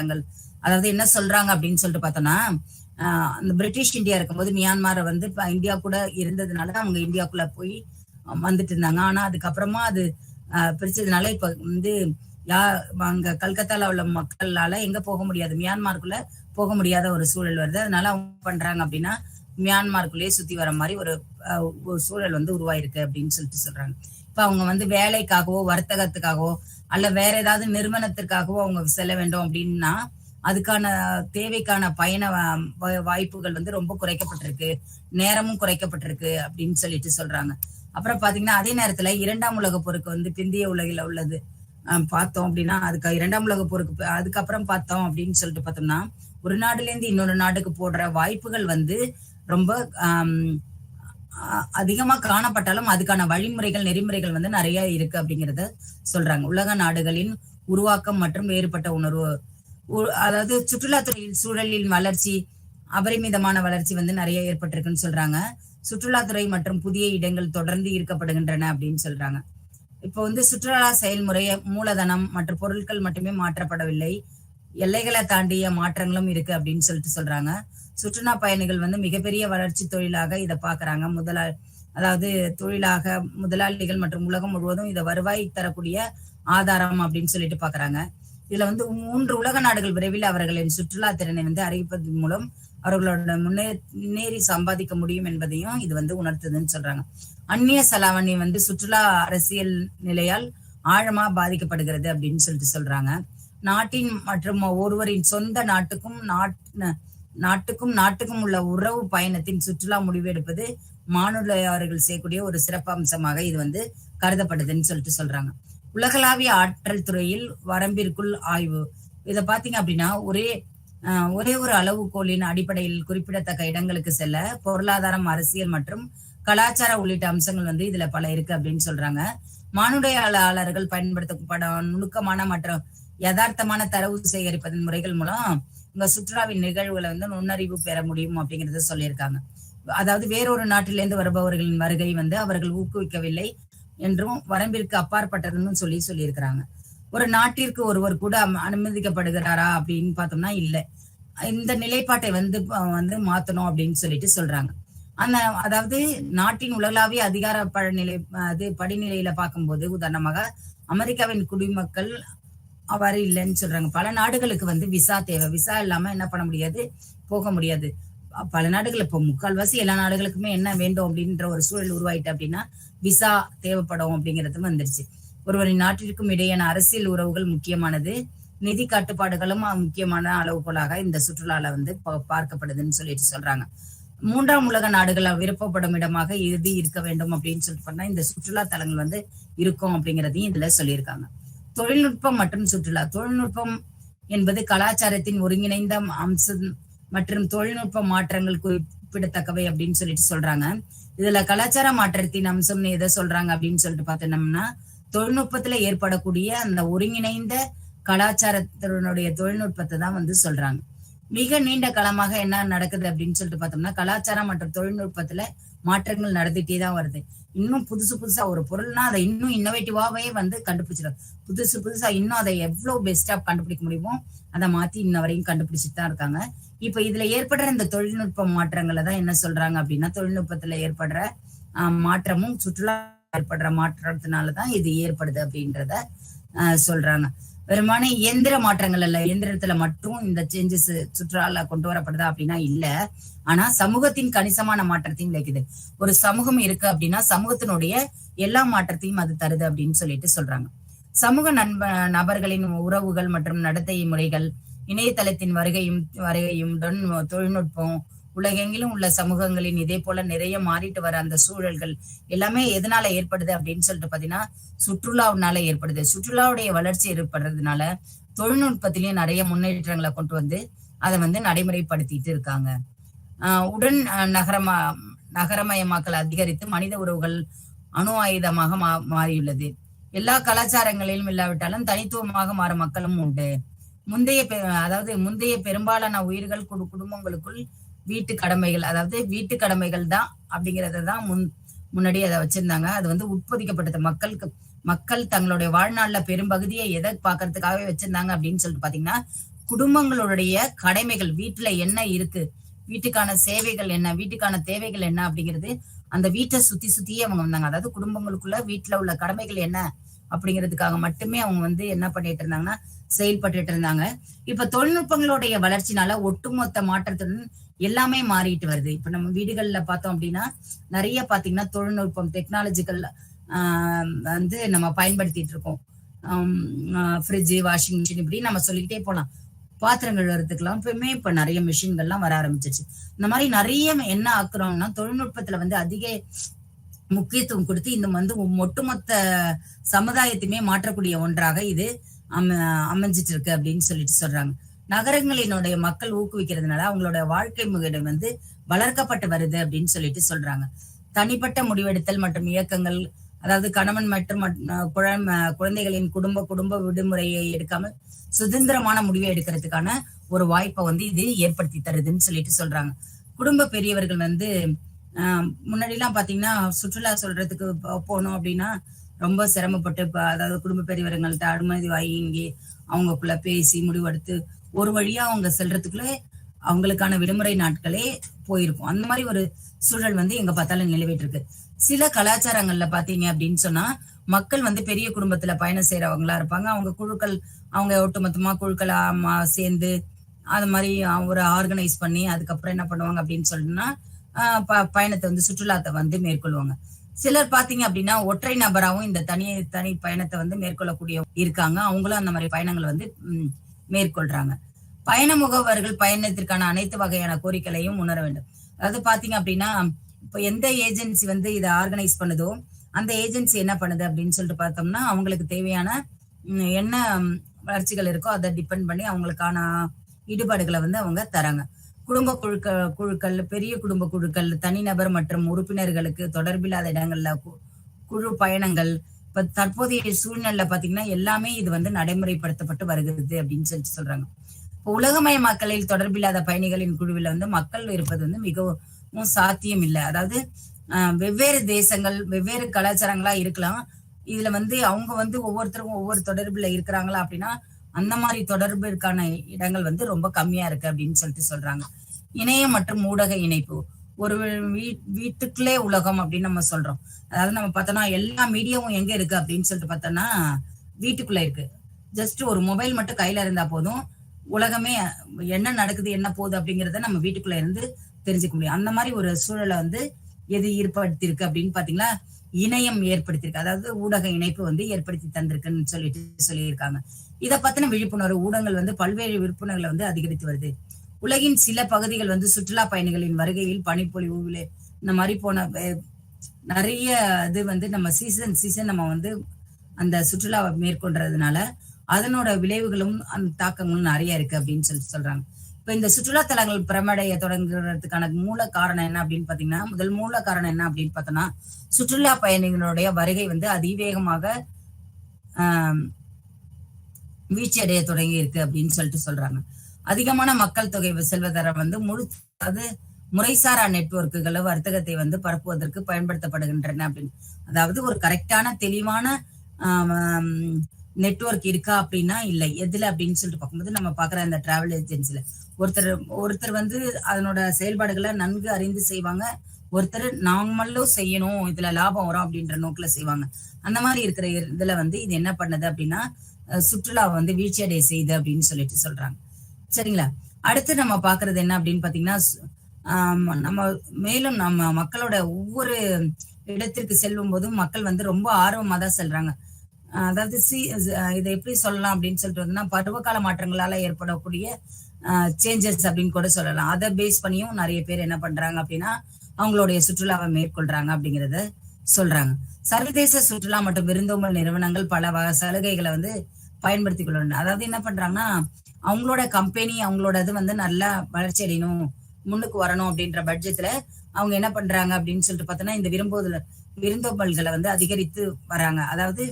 அதாவது என்ன சொல்றாங்க அப்படின்னு சொல்லிட்டு பார்த்தோம்னா, அந்த பிரிட்டிஷ் இந்தியா இருக்கும்போது மியான்மரை வந்து இந்தியா கூட இருந்ததுனால அவங்க இந்தியாக்குள்ள போய் வந்துட்டு இருந்தாங்க. ஆனா அதுக்கப்புறமா அது பிரிச்சதுனால இப்ப வந்து அங்க கல்கத்தால உள்ள மக்களால எங்க போக முடியாது, மியான்மருக்குள்ள போக முடியாத ஒரு சூழல் வருது. அதனால அவங்க பண்றாங்க அப்படின்னா மியான்மருக்குள்ளேயே சுத்தி வர மாதிரி ஒரு சூழல் வந்து உருவாயிருக்கு அப்படின்னு சொல்லிட்டு சொல்றாங்க. இப்ப அவங்க வந்து வேலைக்காகவோ வர்த்தகத்துக்காகவோ அல்ல வேற ஏதாவது நிறுவனத்திற்காகவோ அவங்க செல்ல வேண்டும் அப்படின்னா அதுக்கான தேவைக்கான பயண வாய்ப்புகள் வந்து ரொம்ப குறைக்கப்பட்டிருக்கு, நேரமும் குறைக்கப்பட்டிருக்கு அப்படின்னு சொல்லிட்டு சொல்றாங்க. அப்புறம் பாத்தீங்கன்னா அதே நேரத்துல 2ஆம் உலகப் போருக்கு வந்து பிந்தைய உலகில உள்ளது பார்த்தோம் அப்படின்னா அதுக்கு 2ஆம் உலகப் போருக்கு அதுக்கப்புறம் பார்த்தோம் அப்படின்னு சொல்லிட்டு பார்த்தோம்னா ஒரு நாடுல இருந்து இன்னொரு நாட்டுக்கு போடுற வாய்ப்புகள் வந்து ரொம்ப அதிகமா காணப்பட்டாலும் அதுக்கான வழிமுறைகள், நெறிமுறைகள் வந்து நிறைய இருக்கு அப்படிங்கிறத சொல்றாங்க. உலக நாடுகளின் உருவாக்கம் மற்றும் வேறுபட்ட உணர்வு, அதாவது சுற்றுலாத்துறையில் சூழலில் வளர்ச்சி, அபரிமிதமான வளர்ச்சி வந்து நிறைய ஏற்பட்டிருக்குன்னு சொல்றாங்க. சுற்றுலாத்துறை மற்றும் புதிய இடங்கள் தொடர்ந்து ஈர்க்கப்படுகின்றன அப்படின்னு சொல்றாங்க. இப்போ வந்து சுற்றுலா செயல்முறை மூலதனம் மற்றும் பொருட்கள் மட்டுமே மாற்றப்படவில்லை, எல்லைகளை தாண்டிய மாற்றங்களும் இருக்கு அப்படின்னு சொல்லிட்டு சொல்றாங்க. சுற்றுலா பயணிகள் வந்து மிகப்பெரிய வளர்ச்சி தொழிலாக இதை பாக்குறாங்க. அதாவது தொழிலாக முதலாளிகள் மற்றும் உலகம் முழுவதும் இதை வருவாய் தரக்கூடிய ஆதாரம் அப்படின்னு சொல்லிட்டு பாக்குறாங்க. இதுல வந்து 3 உலக நாடுகள் விரைவில் அவர்களின் சுற்றுலா திறனை வந்து அறிவிப்பதன் மூலம் அவர்களோட முன்னேறி சம்பாதிக்க முடியும் என்பதையும் இது வந்து உணர்த்துதுன்னு சொல்றாங்க. அந்நிய செலாவணி வந்து சுற்றுலா அரசியல் நிலையால் ஆழமா பாதிக்கப்படுகிறது அப்படின்னு சொல்லிட்டு சொல்றாங்க. நாட்டின் மற்றும் ஒருவரின் சொந்த நாட்டுக்கும் உள்ள உறவு பயணத்தின் சுற்றுலா முடிவெடுப்பது மானுடவியலாளர்கள் செய்யக்கூடிய ஒரு சிறப்பு அம்சமாக இது வந்து கருதப்படுதுன்னு சொல்லிட்டு சொல்றாங்க. உலகளாவிய ஆற்றல் துறையில் வரம்பிற்குள் ஆய்வு. இதை பாத்தீங்க அப்படின்னா ஒரே ஒரு அளவுகோலின் அடிப்படையில் குறிப்பிடத்தக்க இடங்களுக்கு செல்ல பொருளாதாரம், அரசியல் மற்றும் கலாச்சார உள்ளிட்ட அம்சங்கள் வந்து இதுல பல இருக்கு அப்படின்னு சொல்றாங்க. மானுடவியலாளர்கள் பயன்படுத்தப்படும் நுணுக்கமான மற்றும் யதார்த்தமான தரவு சேகரிப்பதன் முறைகள் மூலம் உங்க சுற்றுலாவின் நிகழ்வுகளை வந்து நுண்ணறிவு பெற முடியும் அப்படிங்கறத சொல்லியிருக்காங்க. அதாவது வேறொரு நாட்டிலிருந்து வருபவர்களின் வருகை வந்து அவர்கள் ஊக்குவிக்கவில்லை என்றும் வரம்பிற்கு அப்பாற்பட்டதுன்னு சொல்லியிருக்கிறாங்க. ஒரு நாட்டிற்கு ஒருவர் கூட அனுமதிக்கப்படுகிறாரா அப்படின்னு பார்த்தோம்னா இல்லை. இந்த நிலைப்பாட்டை வந்து மாத்தணும் அப்படின்னு சொல்லிட்டு சொல்றாங்க. அதாவது நாட்டின் உலகளாவிய அதிகார படிநிலையில பார்க்கும்போது உதாரணமாக அமெரிக்காவின் குடிமக்கள் அவ்வாறு இல்லைன்னு சொல்றாங்க. பல நாடுகளுக்கு வந்து விசா தேவை, விசா இல்லாம என்ன பண்ண முடியாது, போக முடியாது. பல நாடுகள் இப்போ முக்கால்வாசி எல்லா நாடுகளுக்குமே என்ன வேண்டும் அப்படின்ற ஒரு சூழல் உருவாயிட்டு அப்படின்னா விசா தேவைப்படும் அப்படிங்கிறது வந்துருச்சு. ஒருவரின் நாட்டிற்கும் இடையான அரசியல் உறவுகள் முக்கியமானது, நிதி கட்டுப்பாடுகளும் முக்கியமான அளவுகோலாக இந்த சுற்றுலால வந்து பார்க்கப்படுதுன்னு சொல்லிட்டு சொல்றாங்க. 3ஆம் உலக நாடுகள் விருப்பப்படும் இடமாக இது இருக்க வேண்டும் அப்படின்னு சொல்லிட்டு பண்ணா இந்த சுற்றுலா தலங்கள் வந்து இருக்கும் அப்படிங்கிறதையும் இதுல சொல்லியிருக்காங்க. தொழில்நுட்பம் மற்றும் சுற்றுலா. தொழில்நுட்பம் என்பது கலாச்சாரத்தின் ஒருங்கிணைந்த அம்சம் மற்றும் தொழில்நுட்ப மாற்றங்கள் குறிப்பிடத்தக்கவை அப்படின்னு சொல்லிட்டு சொல்றாங்க. இதுல கலாச்சார மாற்றத்தின் அம்சம்னு எதை சொல்றாங்க அப்படின்னு சொல்லிட்டு பார்த்தோம்னா, தொழில்நுட்பத்துல ஏற்படக்கூடிய அந்த ஒருங்கிணைந்த கலாச்சாரத்தினுடைய தொழில்நுட்பத்தை தான் வந்து சொல்றாங்க. மிக நீண்ட காலமாக என்ன நடக்குது அப்படின்னு சொல்லிட்டு பார்த்தோம்னா, கலாச்சாரம் மற்றும் தொழில்நுட்பத்துல மாற்றங்கள் நடந்துட்டே தான் வருது. இன்னும் புதுசு புதுசா ஒரு பொருள்னா அதை இன்னும் இன்னோவேட்டிவாவே வந்து கண்டுபிடிச்சிடும். புதுசு புதுசா இன்னும் அதை எவ்வளவு பெஸ்டா கண்டுபிடிக்க முடியுமோ அதை மாத்தி இன்ன வரையும் கண்டுபிடிச்சிட்டு தான் இருக்காங்க. இப்ப இதுல ஏற்படுற இந்த தொழில்நுட்ப மாற்றங்களை தான் என்ன சொல்றாங்க அப்படின்னா, தொழில்நுட்பத்துல ஏற்படுற மாற்றமும் சுற்றுலா ஏற்படுற மாற்றத்தினாலதான் இது ஏற்படுது அப்படின்றத சொல்றாங்க. வெறுமான இயந்திர மாற்றங்கள் அல்ல, இயந்திரத்துல மட்டும் இந்த சேஞ்சஸ் சுற்றுலா கொண்டு வரப்படுதா அப்படின்னா இல்ல. ஆனா சமூகத்தின் கணிசமான மாற்றத்தையும் விளைக்குது. ஒரு சமூகம் இருக்கு அப்படின்னா சமூகத்தினுடைய எல்லா மாற்றத்தையும் அது தருது அப்படின்னு சொல்லிட்டு சொல்றாங்க. சமூக நபர்களின் உறவுகள் மற்றும் நடத்தை முறைகள், இணையதளத்தின் வருகையும் தொழில்நுட்பம், உலகெங்கிலும் உள்ள சமூகங்களின் இதே போல நிறைய மாறிட்டு வர அந்த சூழல்கள் எல்லாமே எதனால ஏற்படுது அப்படின்னு சொல்லிட்டு பாத்தீங்கன்னா சுற்றுலாவினால ஏற்படுது. சுற்றுலாவுடைய வளர்ச்சி ஏற்படுறதுனால தொழில்நுட்பத்திலயும் நிறைய முன்னேற்றங்களை கொண்டு வந்து அதை வந்து நடைமுறைப்படுத்திட்டு இருக்காங்க. உடன் நகரமயமாக்கல் அதிகரித்து மனித உறவுகள் அணு ஆயுதமாக மாறியுள்ளது. எல்லா கலாச்சாரங்களிலும் இல்லாவிட்டாலும் தனித்துவமாக மாறும் மக்களும் உண்டு. முந்தைய பெரும்பாலான உயிர்கள் குடும்பங்களுக்குள் வீட்டு கடமைகள், அதாவது வீட்டு கடமைகள் தான் அப்படிங்கறத தான் முன்னாடி அதை வச்சிருந்தாங்க. அது வந்து உட்பொதிக்கப்பட்டது. மக்கள் தங்களுடைய வாழ்நாள்ல பெரும்பகுதியை எதை பாக்குறதுக்காகவே வச்சிருந்தாங்க அப்படின்னு சொல்லிட்டு பாத்தீங்கன்னா, குடும்பங்களுடைய கடமைகள், வீட்டுல என்ன இருக்கு, வீட்டுக்கான சேவைகள் என்ன, வீட்டுக்கான தேவைகள் என்ன அப்படிங்கிறது அந்த வீட்டை சுத்தியே அவங்க வந்தாங்க. அதாவது குடும்பங்களுக்குள்ள வீட்டுல உள்ள கடமைகள் என்ன அப்படிங்கிறதுக்காக மட்டுமே அவங்க வந்து என்ன பண்ணிட்டு இருந்தாங்கன்னா செயல்பட்டு இருந்தாங்க. இப்ப தொழில்நுட்பங்களுடைய வளர்ச்சினால ஒட்டுமொத்த மாற்றத்துடன் எல்லாமே மாறிட்டு வருது. இப்ப நம்ம வீடுகள்ல பார்த்தோம் அப்படின்னா நிறைய பாத்தீங்கன்னா தொழில்நுட்பம், டெக்னாலஜிக்கல் வந்து நம்ம பயன்படுத்திட்டு இருக்கோம். ஃப்ரிட்ஜ், வாஷிங் மிஷின் இப்படி நம்ம சொல்லிக்கிட்டே போலாம். பாத்திரங்கள் வரதுக்கெல்லாம் இப்ப நிறைய மிஷின்கள்லாம் வர ஆரம்பிச்சிருச்சு. இந்த மாதிரி நிறைய என்ன ஆக்குறோம்னா தொழில்நுட்பத்துல வந்து அதிக முக்கியத்துவம் கொடுத்து இந்த வந்து ஒட்டுமொத்த சமுதாயத்தையுமே மாற்றக்கூடிய ஒன்றாக இது அமைஞ்சிட்டு இருக்கு அப்படின்னு சொல்லிட்டு சொல்றாங்க. நகரங்களினுடைய மக்கள் ஊக்குவிக்கிறதுனால அவங்களோட வாழ்க்கை முறை வந்து வளர்க்கப்பட்டு வருது அப்படின்னு சொல்லிட்டு சொல்றாங்க. தனிப்பட்ட முடிவெடுத்தல் மற்றும் இயக்கங்கள், அதாவது கணவன் மற்றும் குழந்தைகளின் குடும்ப விடுமுறையை எடுக்காமல் சுதந்திரமான முடிவை எடுக்கிறதுக்கான ஒரு வாய்ப்பை வந்து இது ஏற்படுத்தி தருதுன்னு சொல்லிட்டு சொல்றாங்க. குடும்ப பெரியவர்கள் வந்து முன்னாடி எல்லாம் பாத்தீங்கன்னா சுற்றுலா சொல்றதுக்கு போனோம் அப்படின்னா ரொம்ப சிரமப்பட்டு, அதாவது குடும்ப பெரியவர்கள்ட்ட அனுமதி வாங்கி அவங்களுக்குள்ள பேசி முடிவெடுத்து ஒரு வழியா அவங்க செல்றதுக்குள்ள அவங்களுக்கான விடுமுறை நாட்களே போயிருக்கும். அந்த மாதிரி ஒரு சூழல் வந்து எங்க பார்த்தாலும் நிலவிட்டு இருக்கு. சில கலாச்சாரங்கள்ல பாத்தீங்க அப்படின்னு சொன்னா மக்கள் வந்து பெரிய குடும்பத்துல பயணம் செய்யறவங்களா இருப்பாங்க. அவங்க ஒட்டுமொத்தமா குழுக்களா சேர்ந்து அது மாதிரி ஒரு ஆர்கனைஸ் பண்ணி அதுக்கப்புறம் என்ன பண்ணுவாங்க அப்படின்னு சொன்னா பயணத்தை வந்து சுற்றுலாத்தை வந்து மேற்கொள்வாங்க. சிலர் பாத்தீங்க அப்படின்னா ஒற்றை நபராகவும் இந்த தனி பயணத்தை வந்து மேற்கொள்ளக்கூடிய இருக்காங்க. அவங்களும் அந்த மாதிரி பயணங்களை வந்து மேற்கொள்றாங்க. பயண முகவர்கள் பயணத்திற்கான அனைத்து வகையான கோரிக்கைகளையும் உணர வேண்டும். அதாவது பாத்தீங்க அப்படின்னா இப்ப எந்த ஏஜென்சி வந்து இதை ஆர்கனைஸ் பண்ணுதோ அந்த ஏஜென்சி என்ன பண்ணுது அப்படின்னு சொல்லிட்டு பார்த்தோம்னா அவங்களுக்கு தேவையான என்ன வளர்ச்சிகள் இருக்கோ அதை டிபெண்ட் பண்ணி அவங்களுக்கான ஈடுபாடுகளை வந்து அவங்க தராங்க. குடும்ப குழுக்கள், பெரிய குடும்ப குழுக்கள், தனிநபர் மற்றும் உறுப்பினர்களுக்கு தொடர்பில்லாத இடங்கள்ல குழு பயணங்கள், இப்ப தற்போதைய சூழ்நிலை பாத்தீங்கன்னா எல்லாமே இது வந்து நடைமுறைப்படுத்தப்பட்டு வருகிறது அப்படின்னு சொல்லிட்டு சொல்றாங்க. இப்போ உலகமயமாக்கலில் தொடர்பில்லாத பயணிகளின் குழுவில் வந்து மக்கள் இருப்பது வந்து மிகவும் சாத்தியம் இல்லை. அதாவது வெவ்வேறு தேசங்கள், வெவ்வேறு கலாச்சாரங்களா இருக்கலாம். இதுல வந்து அவங்க வந்து ஒவ்வொருத்தருக்கும் ஒவ்வொரு தொடர்புல இருக்கிறாங்களா அப்படின்னா அந்த மாதிரி தொடர்பிற்கான இடங்கள் வந்து ரொம்ப கம்மியா இருக்கு அப்படின்னு சொல்லிட்டு சொல்றாங்க. இணையம் மற்றும் ஊடக இணைப்பு, ஒரு வீட்டுக்குள்ளே உலகம் அப்படின்னு நம்ம சொல்றோம். அதாவது நம்ம பார்த்தோம்னா எல்லா மீடியாவும் எங்க இருக்கு அப்படின்னு சொல்லிட்டு பார்த்தோம்னா வீட்டுக்குள்ள இருக்கு. ஜஸ்ட் ஒரு மொபைல் மட்டும் கையில இருந்தா போதும், உலகமே என்ன நடக்குது என்ன போகுது அப்படிங்கிறத நம்ம வீட்டுக்குள்ள இருந்து தெரிஞ்சுக்க முடியும். அந்த மாதிரி ஒரு சூழலை வந்து எது ஏற்படுத்தியிருக்கு அப்படின்னு பாத்தீங்கன்னா இணையம் ஏற்படுத்தியிருக்கு. அதாவது ஊடக இணைப்பு வந்து ஏற்படுத்தி தந்திருக்குன்னு சொல்லிட்டு சொல்லியிருக்காங்க. இதை பத்தின விழிப்புணர்வு ஊடகங்கள் வந்து பல்வேறு விழிப்புணர்வுகளை வந்து அதிகரித்து வருது. உலகின் சில பகுதிகள் வந்து சுற்றுலா பயணிகளின் வருகையில் பனிப்பொழிவு இந்த மாதிரி போன நிறைய இது வந்து நம்ம சீசன் நம்ம வந்து அந்த சுற்றுலாவை மேற்கொள்றதுனால அதனோட விளைவுகளும் அந்த தாக்கங்களும் நிறைய இருக்கு அப்படின்னு சொல்லிட்டு சொல்றாங்க. இப்ப இந்த சுற்றுலா தலங்கள் பிரமடைய தொடங்குறதுக்கான மூல காரணம் என்ன அப்படின்னு பாத்தீங்கன்னா, முதல் மூல காரணம் என்ன அப்படின்னு பார்த்தோம்னா, சுற்றுலா பயணிகளுடைய வருகை வந்து அதிவேகமாக ஆஹ் வீழ்ச்சி அடைய தொடங்கி இருக்கு அப்படின்னு சொல்றாங்க. அதிகமான மக்கள் தொகை செல்வதர வந்து அது முறைசாரா நெட்வொர்க்குகளை வர்த்தகத்தை வந்து பரப்புவதற்கு பயன்படுத்தப்படுகின்றன அப்படின்னு. அதாவது ஒரு கரெக்டான தெளிவான நெட்வொர்க் இருக்கா அப்படின்னா இல்லை. எதுல அப்படின்னு சொல்லிட்டு பார்க்கும்போது நம்ம பாக்குற அந்த டிராவல் ஏஜென்சில ஒருத்தர் வந்து அதனோட செயல்பாடுகளை நன்கு அறிந்து செய்வாங்க. ஒருத்தர் நாமளும் செய்யணும், இதுல லாபம் வரும் அப்படின்ற நோக்குல செய்வாங்க. அந்த மாதிரி இருக்கிற இதுல வந்து இது என்ன பண்ணுது அப்படின்னா சுற்றுலா வந்து வீழ்ச்சி அடைய செய்யுது அப்படின்னு சொல்லிட்டு சொல்றாங்க. சரிங்களா? அடுத்து நம்ம பாக்குறது என்ன அப்படின்னு பாத்தீங்கன்னா, நம்ம மேலும் நம்ம மக்களோட ஒவ்வொரு இடத்திற்கு செல்லும் போதும் மக்கள் வந்து ரொம்ப ஆர்வமா தான் செல்றாங்க. அதாவது இதை எப்படி சொல்லலாம் அப்படின்னு சொல்லிட்டு பருவகால மாற்றங்களால ஏற்படக்கூடிய சேஞ்சஸ் அப்படின்னு கூட சொல்லலாம். அதை பேஸ் பண்ணியும் நிறைய பேர் என்ன பண்றாங்க அப்படின்னா அவங்களுடைய சுற்றுலாவை மேற்கொள்றாங்க அப்படிங்கறத சொல்றாங்க. சர்வதேச சுற்றுலா மற்றும் விருந்தோம்பல் நிறுவனங்கள் பல சலுகைகளை வந்து பயன்படுத்திக் கொள்ளணும். அதாவது என்ன பண்றாங்கன்னா அவங்களோட கம்பெனி அவங்களோட இது வந்து நல்லா வளர்ச்சி அடையணும், முன்னுக்கு வரணும் அப்படின்ற பட்ஜெட்ல அவங்க என்ன பண்றாங்க அப்படின்னு சொல்லிட்டு பார்த்தோன்னா இந்த விருந்தோம்பல்களை வந்து அதிகரித்து வராங்க. அதாவது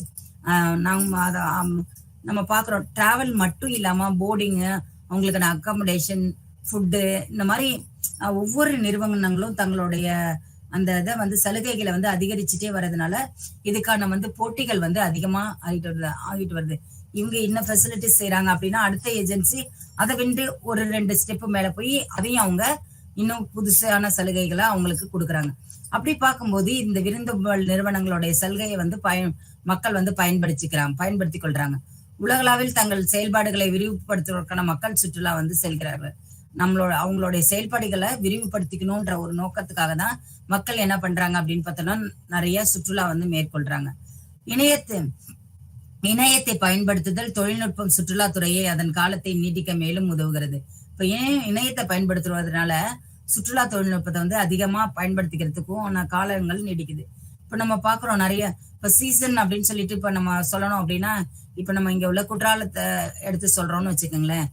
நம்ம பாக்குறோம் டிராவல் மட்டும் இல்லாம போர்டிங்கு, அவங்களுக்கான அக்காமடேஷன், ஃபுட்டு, இந்த மாதிரி ஒவ்வொரு நிறுவனங்களும் தங்களுடைய அந்த இதை வந்து சலுகைகளை வந்து அதிகரிச்சுட்டே வர்றதுனால இதுக்கான வந்து போட்டிகள் வந்து அதிகமா ஆகிட்டு வருது. இவங்க என்ன ஃபெசிலிட்டிஸ் செய்யறாங்க அப்படின்னா அடுத்த ஏஜென்சி அதை விண்டு ஒரு 2 ஸ்டெப் மேல போய் அதையும் அவங்க இன்னும் புதுசான சலுகைகளை அவங்களுக்கு கொடுக்குறாங்க. அப்படி பார்க்கும்போது இந்த விருந்தோம்பல் நிறுவனங்களுடைய சலுகையை வந்து மக்கள் வந்து பயன்படுத்தி கொள்றாங்க. உலகளவில் தங்கள் செயல்பாடுகளை விரிவுபடுத்துவதற்கான மக்கள் சுற்றுலா வந்து செல்கிறார்கள். அவங்களுடைய செயல்பாடுகளை விரிவுபடுத்திக்கணும்ன்ற ஒரு நோக்கத்துக்காக தான் மக்கள் என்ன பண்றாங்க அப்படின்னு பார்த்தோம்னா நிறைய சுற்றுலா வந்து மேற்கொள்றாங்க. இணையத்தை பயன்படுத்துதல் தொழில்நுட்பம் சுற்றுலாத்துறையை அதன் காலத்தை நீட்டிக்க மேலும் உதவுகிறது. இப்ப இணையத்தை பயன்படுத்துவதனால சுற்றுலா தொழில்நுட்பத்தை வந்து அதிகமா பயன்படுத்திக்கிறதுக்கும் காலங்கள் நீடிக்குது. இப்ப நம்ம பாக்குறோம் நிறைய இப்ப சீசன் அப்படின்னு சொல்லிட்டு இப்ப நம்ம சொல்லணும் அப்படின்னா இப்ப நம்ம இங்க உள்ள குற்றாலத்தை எடுத்து சொல்றோம்னு வச்சுக்கோங்களேன்.